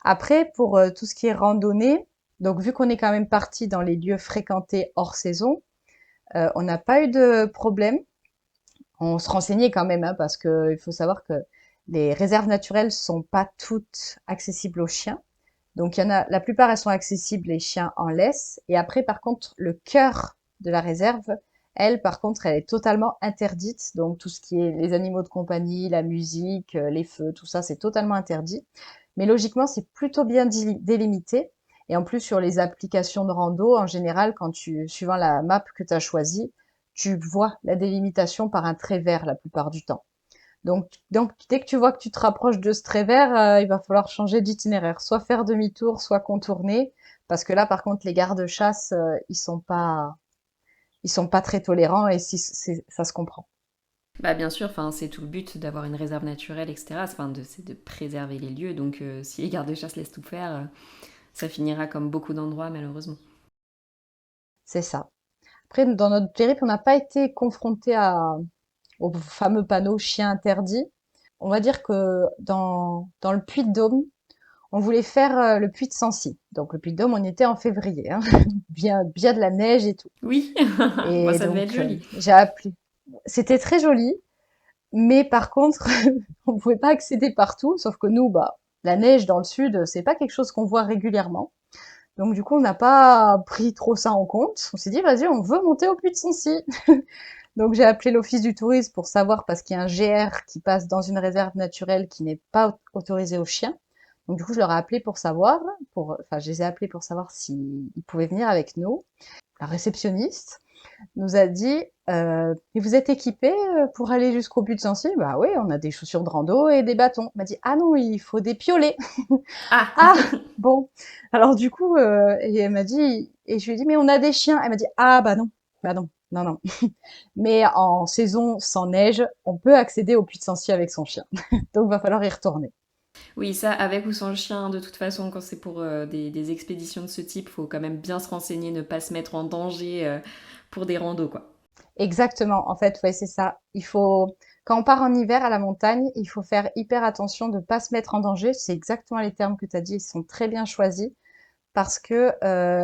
Après, pour tout ce qui est randonnée, donc vu qu'on est quand même parti dans les lieux fréquentés hors saison, on n'a pas eu de problème. On se renseignait quand même, hein, parce que il faut savoir que les réserves naturelles sont pas toutes accessibles aux chiens. Donc il y en a, la plupart elles sont accessibles les chiens en laisse. Et après, par contre, le cœur de la réserve, elle, par contre, elle est totalement interdite. Donc tout ce qui est les animaux de compagnie, la musique, les feux, tout ça, c'est totalement interdit. Mais logiquement, c'est plutôt bien délimité. Et en plus, sur les applications de rando, en général, suivant la map que tu as choisie, tu vois la délimitation par un trait vert la plupart du temps. Donc, dès que tu vois que tu te rapproches de ce trait vert, il va falloir changer d'itinéraire, soit faire demi-tour, soit contourner, parce que là, par contre, les gardes-chasse, ils sont pas très tolérants et si, ça se comprend. Bah bien sûr, enfin, c'est tout le but d'avoir une réserve naturelle, etc. Enfin, c'est de préserver les lieux. Donc si les gardes-chasse laissent tout faire, ça finira comme beaucoup d'endroits malheureusement. C'est ça. Après, dans notre périple, on n'a pas été confronté au fameux panneau chien interdit. On va dire que dans le Puy-de-Dôme, on voulait faire le Puy de Sancy. Donc le Puy-de-Dôme, on y était en février, hein. Bien de la neige et tout. Oui, bon, Et ça devait être donc joli. j'ai appelé. C'était très joli, mais par contre, on pouvait pas accéder partout. Sauf que nous, bah, la neige dans le sud, c'est pas quelque chose qu'on voit régulièrement. Donc du coup, on n'a pas pris trop ça en compte. On s'est dit, vas-y, on veut monter au Puy de Sancy. Donc j'ai appelé l'office du tourisme pour savoir parce qu'il y a un GR qui passe dans une réserve naturelle qui n'est pas autorisée aux chiens. Donc du coup, je leur ai appelé pour savoir, enfin, je les ai appelés pour savoir s'ils pouvaient venir avec nous. La réceptionniste nous a dit, mais vous êtes équipés pour aller jusqu'au but de Sancy? Bah oui, on a des chaussures de rando et des bâtons. Elle m'a dit, ah non, il faut des piolets. Ah. Ah bon. Alors du coup, et elle m'a dit, et je lui ai dit, mais on a des chiens. Elle m'a dit, ah bah non, non, non. Mais en saison sans neige, on peut accéder au puits de Sancy avec son chien. Donc, va falloir y retourner. Oui, ça, avec ou sans le chien, de toute façon, quand c'est pour des expéditions de ce type, faut quand même bien se renseigner, ne pas se mettre en danger pour des randos, quoi. Exactement. En fait, ouais, c'est ça. Quand on part en hiver à la montagne, il faut faire hyper attention de ne pas se mettre en danger. C'est exactement les termes que tu as dit. Ils sont très bien choisis parce que,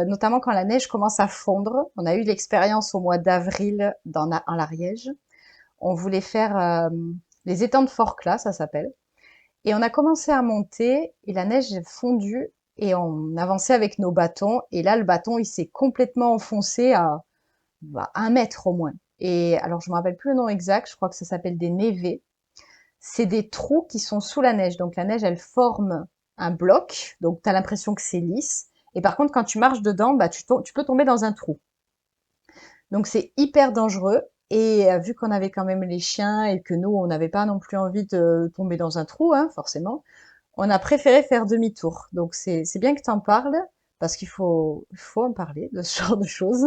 notamment quand la neige commence à fondre, on a eu l'expérience au mois d'avril en l'Ariège. On voulait faire les étangs de Forclaz, ça s'appelle. Et on a commencé à monter et la neige a fondu et on avançait avec nos bâtons. Et là, le bâton, il s'est complètement enfoncé à 1 mètre au moins. Et alors, je me rappelle plus le nom exact. Je crois que ça s'appelle des névés. C'est des trous qui sont sous la neige. Donc, la neige, elle forme un bloc. Donc, tu as l'impression que c'est lisse. Et par contre, quand tu marches dedans, bah, tu peux tomber dans un trou. Donc, c'est hyper dangereux. Et vu qu'on avait quand même les chiens et que nous, on n'avait pas non plus envie de tomber dans un trou, hein, forcément, on a préféré faire demi-tour. Donc c'est bien que tu en parles parce qu'il faut en parler de ce genre de choses.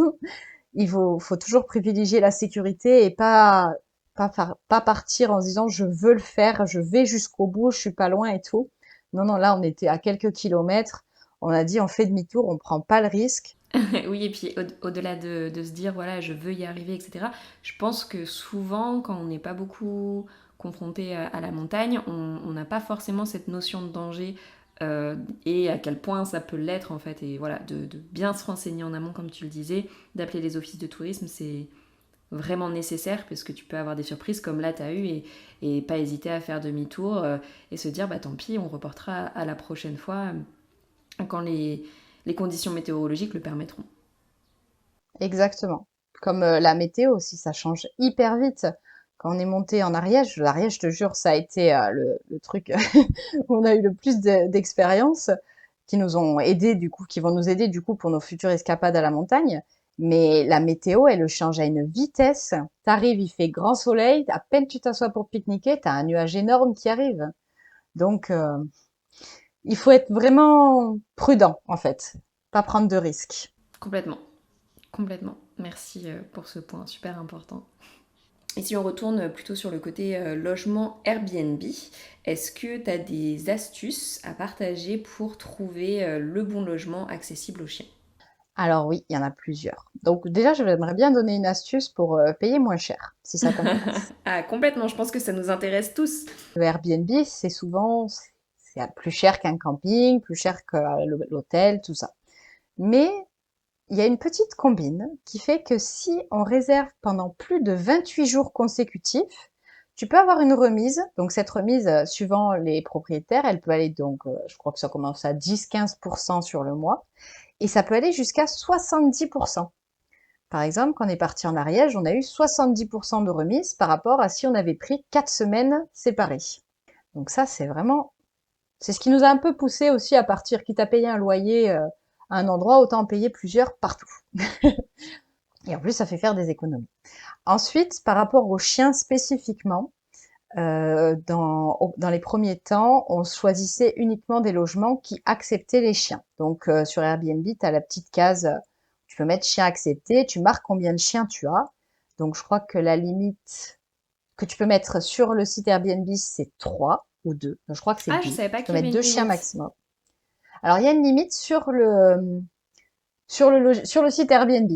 Il faut toujours privilégier la sécurité et pas partir en se disant je veux le faire, je vais jusqu'au bout, je suis pas loin et tout. Non, non, là on était à quelques kilomètres. On a dit on fait demi-tour, on prend pas le risque. Oui, et puis au-delà de se dire, voilà, je veux y arriver, etc., je pense que souvent, quand on n'est pas beaucoup confronté à la montagne, on n'a pas forcément cette notion de danger et à quel point ça peut l'être, en fait. Et voilà, de bien se renseigner en amont, comme tu le disais, d'appeler les offices de tourisme, c'est vraiment nécessaire parce que tu peux avoir des surprises comme là tu as eu et pas hésiter à faire demi-tour et se dire, bah tant pis, on reportera à la prochaine fois quand les conditions météorologiques le permettront. Exactement. Comme la météo aussi, ça change hyper vite. Quand on est monté en Ariège, je te jure, ça a été le truc où on a eu le plus d'expérience, qui nous ont aidés du coup, qui vont nous aider du coup pour nos futures escapades à la montagne. Mais la météo, elle change à une vitesse. T'arrives, il fait grand soleil, à peine tu t'assois pour pique-niquer, t'as un nuage énorme qui arrive. Donc, il faut être vraiment prudent en fait, pas prendre de risques. Complètement, complètement. Merci pour ce point super important. Et si on retourne plutôt sur le côté logement Airbnb, est-ce que tu as des astuces à partager pour trouver le bon logement accessible aux chiens? Alors oui, il y en a plusieurs. Donc déjà, j'aimerais bien donner une astuce pour payer moins cher, si ça t'intéresse. Ah, complètement, je pense que ça nous intéresse tous. Le Airbnb, c'est plus cher qu'un camping, plus cher que l'hôtel, tout ça. Mais il y a une petite combine qui fait que si on réserve pendant plus de 28 jours consécutifs, tu peux avoir une remise. Donc cette remise, suivant les propriétaires, elle peut aller donc, je crois que ça commence à 10-15% sur le mois, et ça peut aller jusqu'à 70%. Par exemple, quand on est parti en Ariège, on a eu 70% de remise par rapport à si on avait pris 4 semaines séparées. Donc ça, c'est ce qui nous a un peu poussé aussi à partir, quitte à payer un loyer à un endroit, autant en payer plusieurs partout. Et en plus, ça fait faire des économies. Ensuite, par rapport aux chiens spécifiquement, dans les premiers temps, on choisissait uniquement des logements qui acceptaient les chiens. Donc sur Airbnb, tu as la petite case, tu peux mettre chien accepté, tu marques combien de chiens tu as. Donc je crois que la limite, que tu peux mettre sur le site Airbnb, c'est 3 ou 2. Je crois que c'est Ah, je 2. savais pas Tu peux qu'il y mettre avait 2 une chiens limite. maximum. Alors, il y a une limite sur le site Airbnb.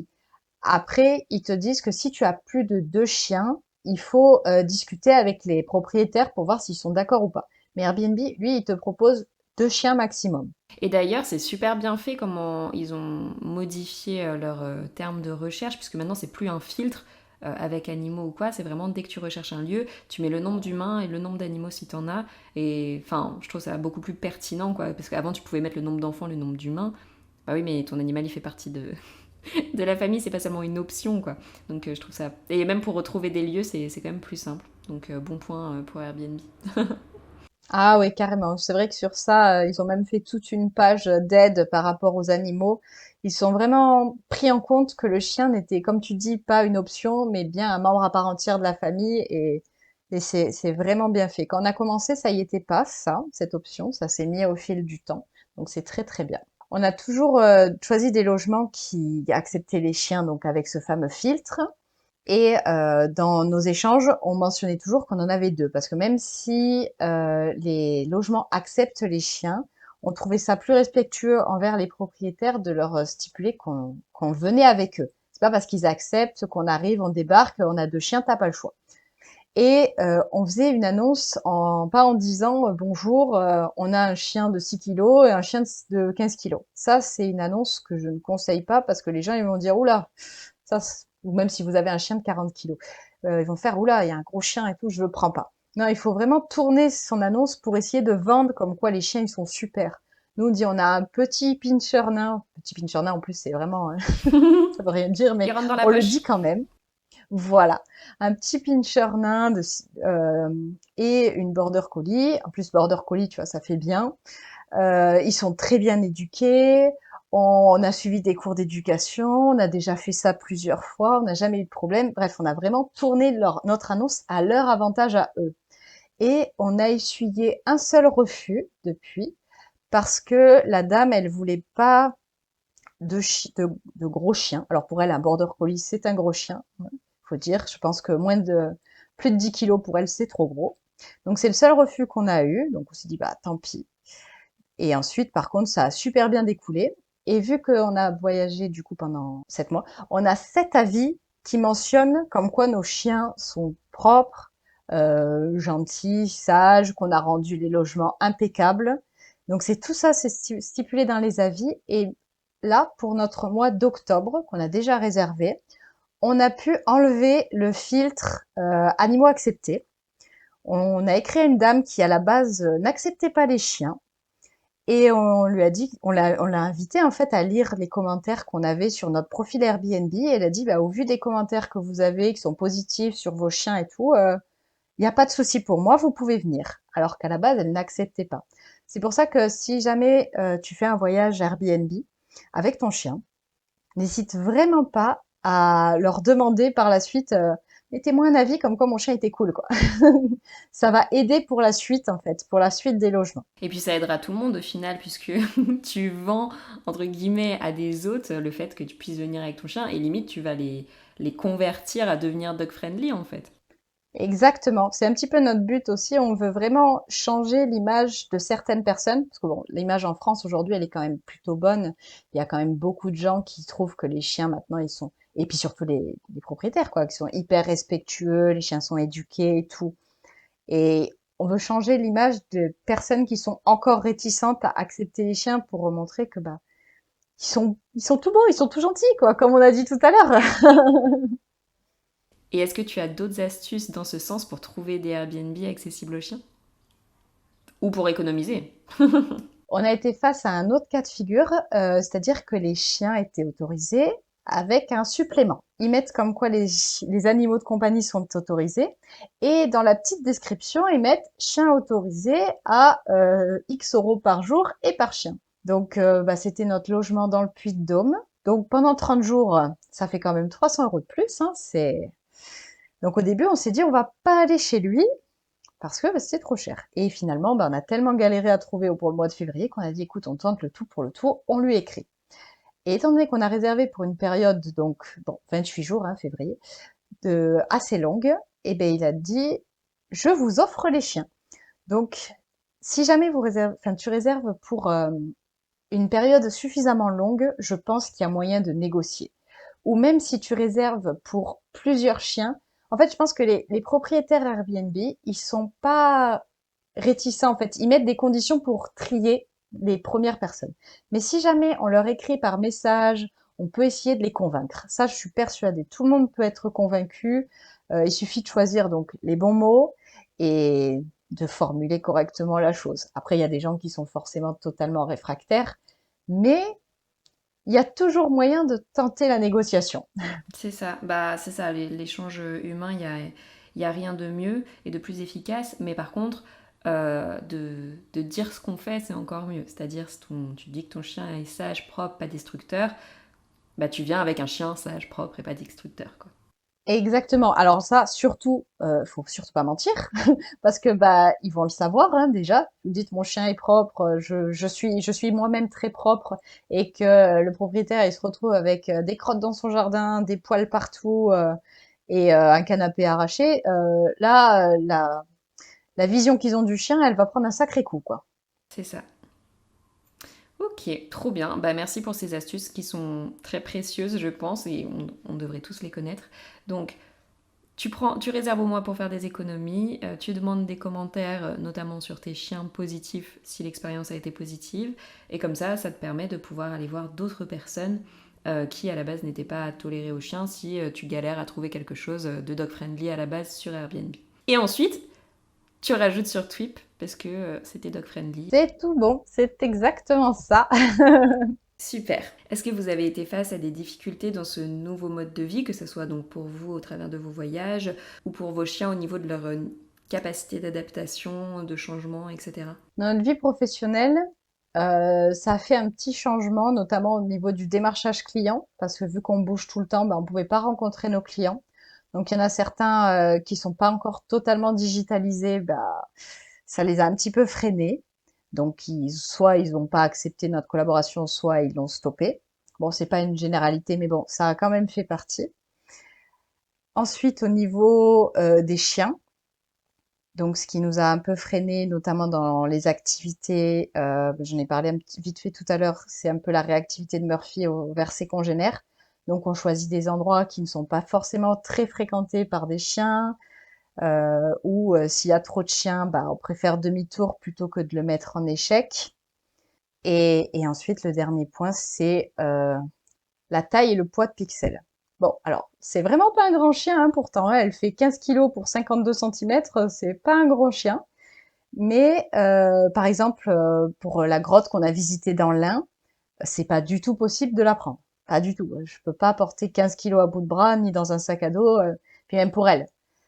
Après, ils te disent que si tu as plus de 2 chiens, il faut discuter avec les propriétaires pour voir s'ils sont d'accord ou pas. Mais Airbnb, lui, il te propose 2 chiens maximum. Et d'ailleurs, c'est super bien fait comment ils ont modifié leurs termes de recherche, puisque maintenant c'est plus un filtre avec animaux ou quoi, c'est vraiment dès que tu recherches un lieu, tu mets le nombre d'humains et le nombre d'animaux si t'en as. Et enfin, je trouve ça beaucoup plus pertinent, quoi, parce qu'avant tu pouvais mettre le nombre d'enfants, le nombre d'humains. Bah oui, mais ton animal il fait partie de la famille, c'est pas seulement une option, quoi. Donc je trouve ça. Et même pour retrouver des lieux, c'est quand même plus simple. Donc bon point pour Airbnb. Ah oui, carrément. C'est vrai que sur ça, ils ont même fait toute une page d'aide par rapport aux animaux. Ils sont vraiment pris en compte que le chien n'était, comme tu dis, pas une option, mais bien un membre à part entière de la famille. Et c'est vraiment bien fait. Quand on a commencé, ça y était pas, ça, cette option. Ça s'est mis au fil du temps. Donc c'est très très bien. On a toujours choisi des logements qui acceptaient les chiens, donc avec ce fameux filtre. Et dans nos échanges, on mentionnait toujours qu'on en avait 2 parce que même si les logements acceptent les chiens, on trouvait ça plus respectueux envers les propriétaires de leur stipuler qu'on venait avec eux. C'est pas parce qu'ils acceptent qu'on arrive, on débarque, on a 2 chiens, t'as pas le choix. Et on faisait une annonce pas en disant bonjour, on a un chien de 6 kilos et un chien de 15 kilos. Ça, c'est une annonce que je ne conseille pas parce que les gens ils vont dire oula, ça, ou même si vous avez un chien de 40 kilos, ils vont faire oula, il y a un gros chien et tout, je le prends pas. Non, il faut vraiment tourner son annonce pour essayer de vendre comme quoi les chiens ils sont super. Nous on dit on a un petit pincher nain en plus c'est vraiment, ça veut rien dire, Il mais rentre dans la on le poche. dit quand même. Voilà, un petit pincher nain et une border collie. En plus, border collie, tu vois, ça fait bien. Ils sont très bien éduqués. On a suivi des cours d'éducation. On a déjà fait ça plusieurs fois. On n'a jamais eu de problème. Bref, on a vraiment tourné notre annonce à leur avantage à eux. Et on a essuyé un seul refus depuis parce que la dame, elle voulait pas de gros chiens. Alors pour elle, un border collie, c'est un gros chien, faut dire. Je pense que plus de 10 kilos pour elle, c'est trop gros. Donc c'est le seul refus qu'on a eu. Donc on s'est dit, bah tant pis. Et ensuite, par contre, ça a super bien découlé. Et vu qu'on a voyagé du coup pendant 7 mois, on a 7 avis qui mentionnent comme quoi nos chiens sont propres, gentils, sages, qu'on a rendu les logements impeccables. Donc c'est tout ça, c'est stipulé dans les avis. Et là, pour notre mois d'octobre, qu'on a déjà réservé, on a pu enlever le filtre animaux acceptés. On a écrit à une dame qui à la base n'acceptait pas les chiens et on lui a dit, on l'a invité en fait à lire les commentaires qu'on avait sur notre profil Airbnb. Et elle a dit, bah, au vu des commentaires que vous avez, qui sont positifs sur vos chiens et tout, il n'y a pas de souci pour moi, vous pouvez venir. Alors qu'à la base, elle n'acceptait pas. C'est pour ça que si jamais tu fais un voyage Airbnb avec ton chien, n'hésite vraiment pas à leur demander par la suite, mettez-moi un avis comme quoi mon chien était cool, quoi. Ça va aider pour la suite, en fait, pour la suite des logements. Et puis ça aidera tout le monde au final, puisque tu vends, entre guillemets, à des autres le fait que tu puisses venir avec ton chien, et limite tu vas les convertir à devenir dog friendly en fait. Exactement. C'est un petit peu notre but aussi. On veut vraiment changer l'image de certaines personnes. Parce que bon, l'image en France aujourd'hui, elle est quand même plutôt bonne. Il y a quand même beaucoup de gens qui trouvent que les chiens maintenant, ils sont, et puis surtout les propriétaires, quoi, qui sont hyper respectueux, les chiens sont éduqués et tout. Et on veut changer l'image de personnes qui sont encore réticentes à accepter les chiens pour montrer que, bah, ils sont tout beaux, ils sont tout gentils, quoi, comme on a dit tout à l'heure. Et est-ce que tu as d'autres astuces dans ce sens pour trouver des Airbnb accessibles aux chiens? Ou pour économiser? On a été face à un autre cas de figure, c'est-à-dire que les chiens étaient autorisés avec un supplément. Ils mettent comme quoi les animaux de compagnie sont autorisés et dans la petite description, ils mettent chien autorisé à X euros par jour et par chien. Donc, bah, c'était notre logement dans le Puy-de-Dôme. Donc, pendant 30 jours, ça fait quand même 300 euros de plus. Hein, donc, au début, on s'est dit, on va pas aller chez lui parce que bah, c'était trop cher. Et finalement, bah, on a tellement galéré à trouver pour le mois de février qu'on a dit, écoute, on tente le tout pour le tout, on lui écrit. Et étant donné qu'on a réservé pour une période, donc, bon, 28 jours, hein, février, assez longue, et ben il a dit, je vous offre les chiens. Donc, si jamais tu réserves pour une période suffisamment longue, je pense qu'il y a moyen de négocier. Ou même si tu réserves pour plusieurs chiens, en fait, je pense que les propriétaires Airbnb, ils sont pas réticents, en fait. Ils mettent des conditions pour trier les premières personnes. Mais si jamais on leur écrit par message, on peut essayer de les convaincre. Ça, je suis persuadée. Tout le monde peut être convaincu. Il suffit de choisir donc les bons mots et de formuler correctement la chose. Après, il y a des gens qui sont forcément totalement réfractaires, mais il y a toujours moyen de tenter la négociation. C'est ça, c'est ça, l'échange humain, il y a rien de mieux et de plus efficace, mais par contre, de dire ce qu'on fait, c'est encore mieux. C'est-à-dire, si tu dis que ton chien est sage, propre, pas destructeur, bah tu viens avec un chien sage, propre et pas destructeur, quoi. Exactement. Alors ça, surtout, faut surtout pas mentir, parce que bah ils vont le savoir hein, déjà. Vous dites mon chien est propre, je suis moi-même très propre, et que le propriétaire il se retrouve avec des crottes dans son jardin, des poils partout et un canapé arraché. Là, la vision qu'ils ont du chien, elle va prendre un sacré coup, quoi. C'est ça. Ok, trop bien. Bah, merci pour ces astuces qui sont très précieuses, je pense, et on devrait tous les connaître. Donc, tu réserves au mois pour faire des économies, tu demandes des commentaires, notamment sur tes chiens positifs, si l'expérience a été positive, et comme ça te permet de pouvoir aller voir d'autres personnes qui à la base n'étaient pas tolérées aux chiens si tu galères à trouver quelque chose de dog-friendly à la base sur Airbnb. Et ensuite, tu rajoutes sur Twip, parce que c'était dog-friendly. C'est tout bon, c'est exactement ça. Super. Est-ce que vous avez été face à des difficultés dans ce nouveau mode de vie, que ce soit donc pour vous au travers de vos voyages ou pour vos chiens au niveau de leur capacité d'adaptation, de changement, etc. Dans notre vie professionnelle, ça a fait un petit changement, notamment au niveau du démarchage client, parce que vu qu'on bouge tout le temps, ben, on pouvait pas rencontrer nos clients. Donc il y en a certains qui sont pas encore totalement digitalisés, bah, ça les a un petit peu freinés. Donc soit ils n'ont pas accepté notre collaboration, soit ils l'ont stoppé. Bon, c'est pas une généralité, mais bon, ça a quand même fait partie. Ensuite, au niveau des chiens, donc, ce qui nous a un peu freiné, notamment dans les activités, j'en ai parlé vite fait tout à l'heure, c'est un peu la réactivité de Murphy vers ses congénères. Donc, on choisit des endroits qui ne sont pas forcément très fréquentés par des chiens, ou s'il y a trop de chiens, bah, on préfère demi-tour plutôt que de le mettre en échec. Et ensuite, le dernier point, c'est la taille et le poids de Pixel. Bon, alors, c'est vraiment pas un grand chien, hein, pourtant, hein, elle fait 15 kilos pour 52 centimètres, c'est pas un gros chien. Mais par exemple, pour la grotte qu'on a visitée dans l'Ain, c'est pas du tout possible de la prendre. Pas du tout. Je peux pas porter 15 kilos à bout de bras, ni dans un sac à dos, puis même pour elle.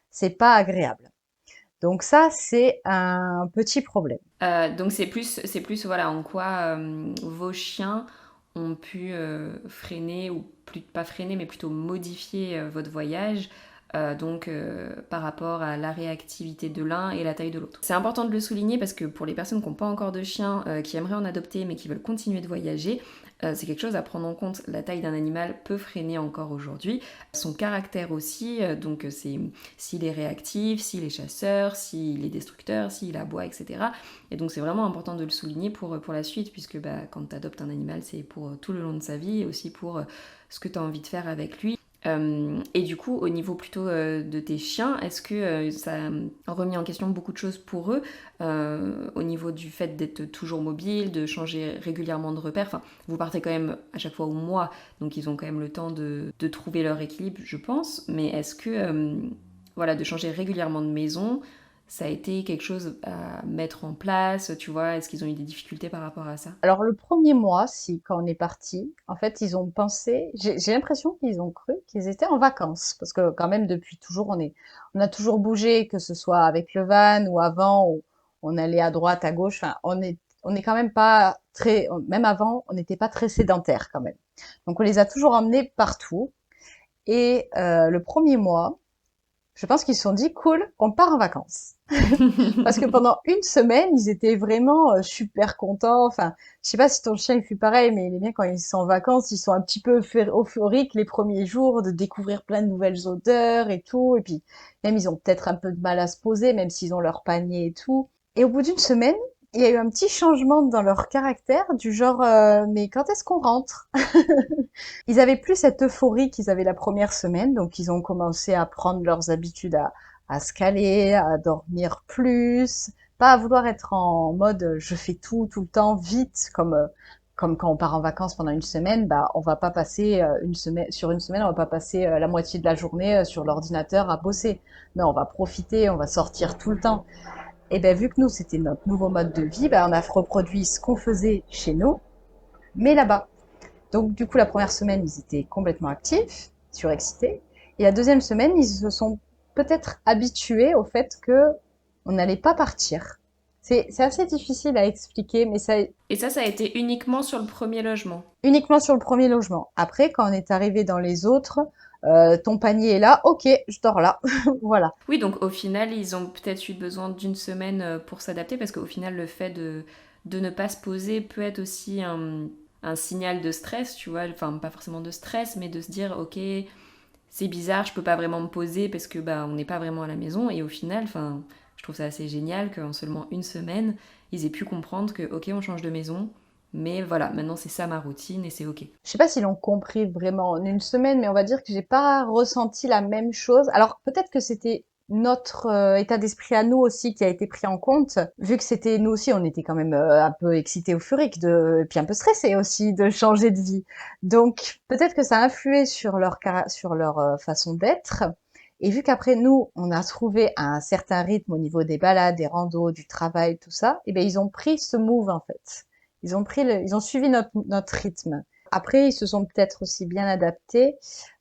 C'est pas agréable. Donc ça, c'est un petit problème. Donc c'est plus voilà en quoi vos chiens ont pu freiner ou plus pas freiner mais plutôt modifier votre voyage. Par rapport à la réactivité de l'un et la taille de l'autre. C'est important de le souligner parce que pour les personnes qui n'ont pas encore de chien, qui aimeraient en adopter mais qui veulent continuer de voyager, c'est quelque chose à prendre en compte. La taille d'un animal peut freiner encore aujourd'hui. Son caractère aussi, c'est s'il est réactif, s'il est chasseur, s'il est destructeur, s'il aboie, etc. Et donc c'est vraiment important de le souligner pour la suite, puisque quand tu adoptes un animal, c'est pour tout le long de sa vie et aussi pour ce que tu as envie de faire avec lui. Et du coup, au niveau plutôt de tes chiens, est-ce que ça a remis en question beaucoup de choses pour eux au niveau du fait d'être toujours mobile, de changer régulièrement de repères? Enfin, vous partez quand même à chaque fois au mois, donc ils ont quand même le temps de trouver leur équilibre, je pense. Mais est-ce que voilà, de changer régulièrement de maison, ça a été quelque chose à mettre en place, tu vois? Est-ce qu'ils ont eu des difficultés par rapport à ça? Alors le premier mois, si quand on est parti, en fait, ils ont pensé, j'ai l'impression qu'ils ont cru qu'ils étaient en vacances, parce que quand même depuis toujours, on a toujours bougé, que ce soit avec le van ou avant, on allait à droite, à gauche. Enfin, on est quand même pas très, même avant, on n'était pas très sédentaire quand même. Donc on les a toujours emmenés partout. Et le premier mois, Je pense qu'ils se sont dit: «Cool, on part en vacances». Parce que pendant une semaine, ils étaient vraiment super contents. Enfin, je sais pas si ton chien il fait pareil, mais il est bien quand ils sont en vacances, ils sont un petit peu euphoriques les premiers jours de découvrir plein de nouvelles odeurs et tout. Et puis même ils ont peut-être un peu de mal à se poser, même s'ils ont leur panier et tout. Et au bout d'une semaine, il y a eu un petit changement dans leur caractère, du genre mais quand est-ce qu'on rentre? Ils avaient plus cette euphorie qu'ils avaient la première semaine, donc ils ont commencé à prendre leurs habitudes à se caler, à dormir plus, pas à vouloir être en mode je fais tout le temps vite, comme quand on part en vacances pendant une semaine, bah on va pas passer une semaine, on va pas passer la moitié de la journée sur l'ordinateur à bosser. Non, on va profiter, on va sortir tout le temps. Et ben vu que nous c'était notre nouveau mode de vie, ben on a reproduit ce qu'on faisait chez nous, mais là-bas. Donc, du coup, la première semaine, ils étaient complètement actifs, surexcités. Et la deuxième semaine, ils se sont peut-être habitués au fait que on n'allait pas partir. C'est assez difficile à expliquer, mais ça Et ça a été uniquement sur le premier logement. uniquement sur le premier logement. Après, quand on est arrivé dans les autres, ton panier est là, ok, je dors là, voilà. Oui, donc au final, ils ont peut-être eu besoin d'une semaine pour s'adapter parce qu'au final, le fait de ne pas se poser peut être aussi un signal de stress, tu vois. Enfin, pas forcément de stress, mais de se dire, ok, c'est bizarre, je peux pas vraiment me poser parce que bah, on n'est pas vraiment à la maison. Et au final, enfin, je trouve ça assez génial qu'en seulement une semaine, ils aient pu comprendre que, ok, on change de maison, mais voilà, maintenant c'est ça ma routine et c'est ok. Je sais pas s'ils l'ont compris vraiment en une semaine, mais on va dire que j'ai pas ressenti la même chose. Alors peut-être que c'était notre état d'esprit à nous aussi qui a été pris en compte, vu que c'était nous aussi, on était quand même un peu excités, euphoriques, et puis un peu stressés aussi de changer de vie. Donc peut-être que ça a influé sur sur leur façon d'être. Et vu qu'après nous, on a trouvé un certain rythme au niveau des balades, des randos, du travail, tout ça, et ben ils ont pris ce move en fait. Ils ont suivi notre rythme. Après, ils se sont peut-être aussi bien adaptés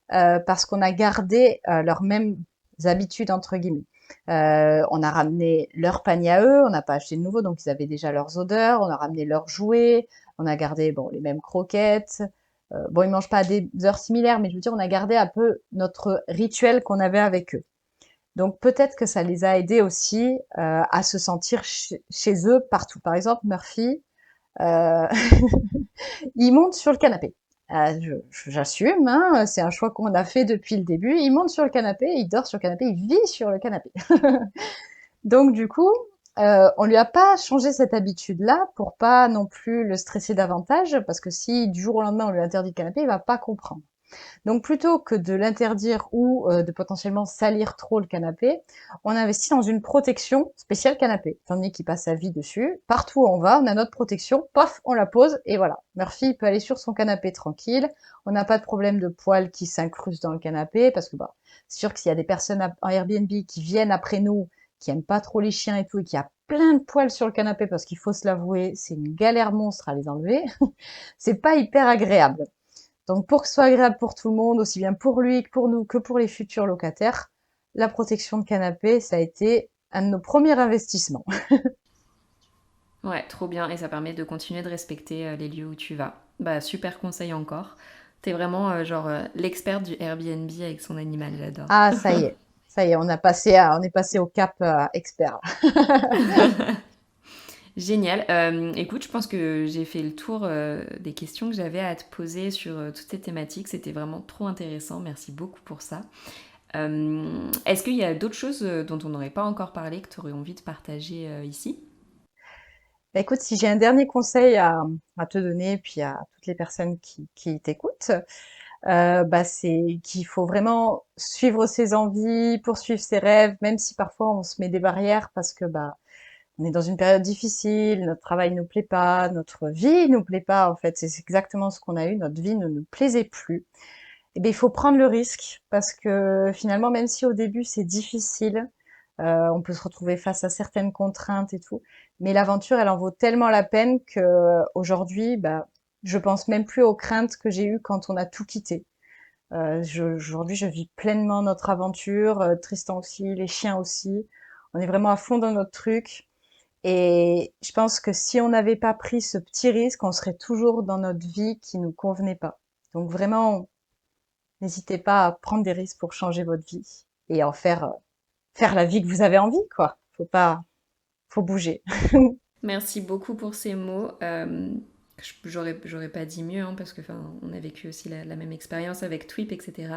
parce qu'on a gardé leurs mêmes habitudes entre guillemets. On a ramené leur panier à eux, on n'a pas acheté de nouveau, donc ils avaient déjà leurs odeurs. On a ramené leurs jouets, on a gardé bon les mêmes croquettes. Bon, ils mangent pas à des heures similaires, mais je veux dire, on a gardé un peu notre rituel qu'on avait avec eux. Donc peut-être que ça les a aidés aussi à se sentir chez eux partout. Par exemple, Murphy, euh, il monte sur le canapé. J'assume, hein, c'est un choix qu'on a fait depuis le début. Il monte sur le canapé, il dort sur le canapé, il vit sur le canapé. Donc du coup, on lui a pas changé cette habitude-là pour pas non plus le stresser davantage, parce que si du jour au lendemain on lui interdit le canapé, il va pas comprendre. Donc plutôt que de l'interdire ou de potentiellement salir trop le canapé, on investit dans une protection spéciale canapé. Étant donné qu'il passe sa vie dessus, partout où on va, on a notre protection, paf, on la pose et voilà. Murphy peut aller sur son canapé tranquille. On n'a pas de problème de poils qui s'incrustent dans le canapé parce que bah, c'est sûr que s'il y a des personnes en Airbnb qui viennent après nous, qui aiment pas trop les chiens et tout, et qui a plein de poils sur le canapé parce qu'il faut se l'avouer, c'est une galère monstre à les enlever. C'est pas hyper agréable. Donc pour que ce soit agréable pour tout le monde, aussi bien pour lui que pour nous, que pour les futurs locataires, la protection de canapé, ça a été un de nos premiers investissements. Ouais, trop bien. Et ça permet de continuer de respecter les lieux où tu vas. Bah, super conseil encore. T'es vraiment l'expert du Airbnb avec son animal, j'adore. Ah, ça y est, on est passé au cap expert. Génial. Écoute, je pense que j'ai fait le tour des questions que j'avais à te poser sur toutes ces thématiques. C'était vraiment trop intéressant. Merci beaucoup pour ça. Est-ce qu'il y a d'autres choses dont on n'aurait pas encore parlé que tu aurais envie de partager ici? Bah, écoute, si j'ai un dernier conseil à te donner, puis à toutes les personnes qui t'écoutent, bah, c'est qu'il faut vraiment suivre ses envies, poursuivre ses rêves, même si parfois on se met des barrières parce que bah on est dans une période difficile, notre travail nous plaît pas, notre vie nous plaît pas, en fait. C'est exactement ce qu'on a eu, notre vie ne nous plaisait plus. Eh bien, il faut prendre le risque parce que finalement, même si au début c'est difficile, on peut se retrouver face à certaines contraintes et tout, mais l'aventure, elle en vaut tellement la peine que aujourd'hui, bah, je pense même plus aux craintes que j'ai eues quand on a tout quitté. Aujourd'hui, je vis pleinement notre aventure, Tristan aussi, les chiens aussi. On est vraiment à fond dans notre truc. Et je pense que si on n'avait pas pris ce petit risque, on serait toujours dans notre vie qui nous convenait pas. Donc vraiment, n'hésitez pas à prendre des risques pour changer votre vie et en faire faire la vie que vous avez envie, quoi. Faut bouger. Merci beaucoup pour ces mots. J'aurais pas dit mieux, hein, parce que on a vécu aussi la même expérience avec Twip, etc.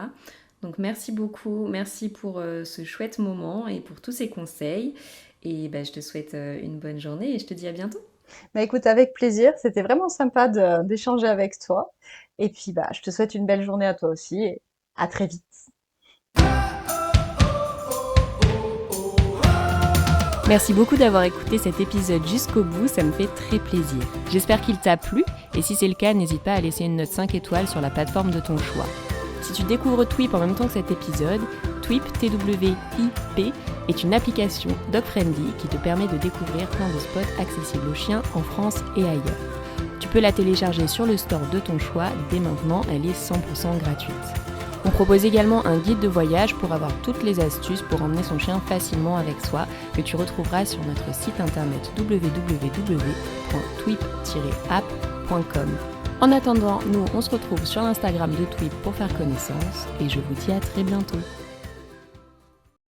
Donc merci beaucoup, merci pour ce chouette moment et pour tous ces conseils. Et je te souhaite une bonne journée et je te dis à bientôt. Bah écoute, avec plaisir. C'était vraiment sympa d'échanger avec toi. Et puis, je te souhaite une belle journée à toi aussi et à très vite. Merci beaucoup d'avoir écouté cet épisode jusqu'au bout, ça me fait très plaisir. J'espère qu'il t'a plu et si c'est le cas, n'hésite pas à laisser une note 5 étoiles sur la plateforme de ton choix. Si tu découvres Twip en même temps que cet épisode, Twip, T-W-I-P, est une application dog-friendly qui te permet de découvrir plein de spots accessibles aux chiens en France et ailleurs. Tu peux la télécharger sur le store de ton choix, dès maintenant, elle est 100% gratuite. On propose également un guide de voyage pour avoir toutes les astuces pour emmener son chien facilement avec soi, que tu retrouveras sur notre site internet www.twip-app.com. En attendant, nous on se retrouve sur l'Instagram de Twip pour faire connaissance et je vous dis à très bientôt.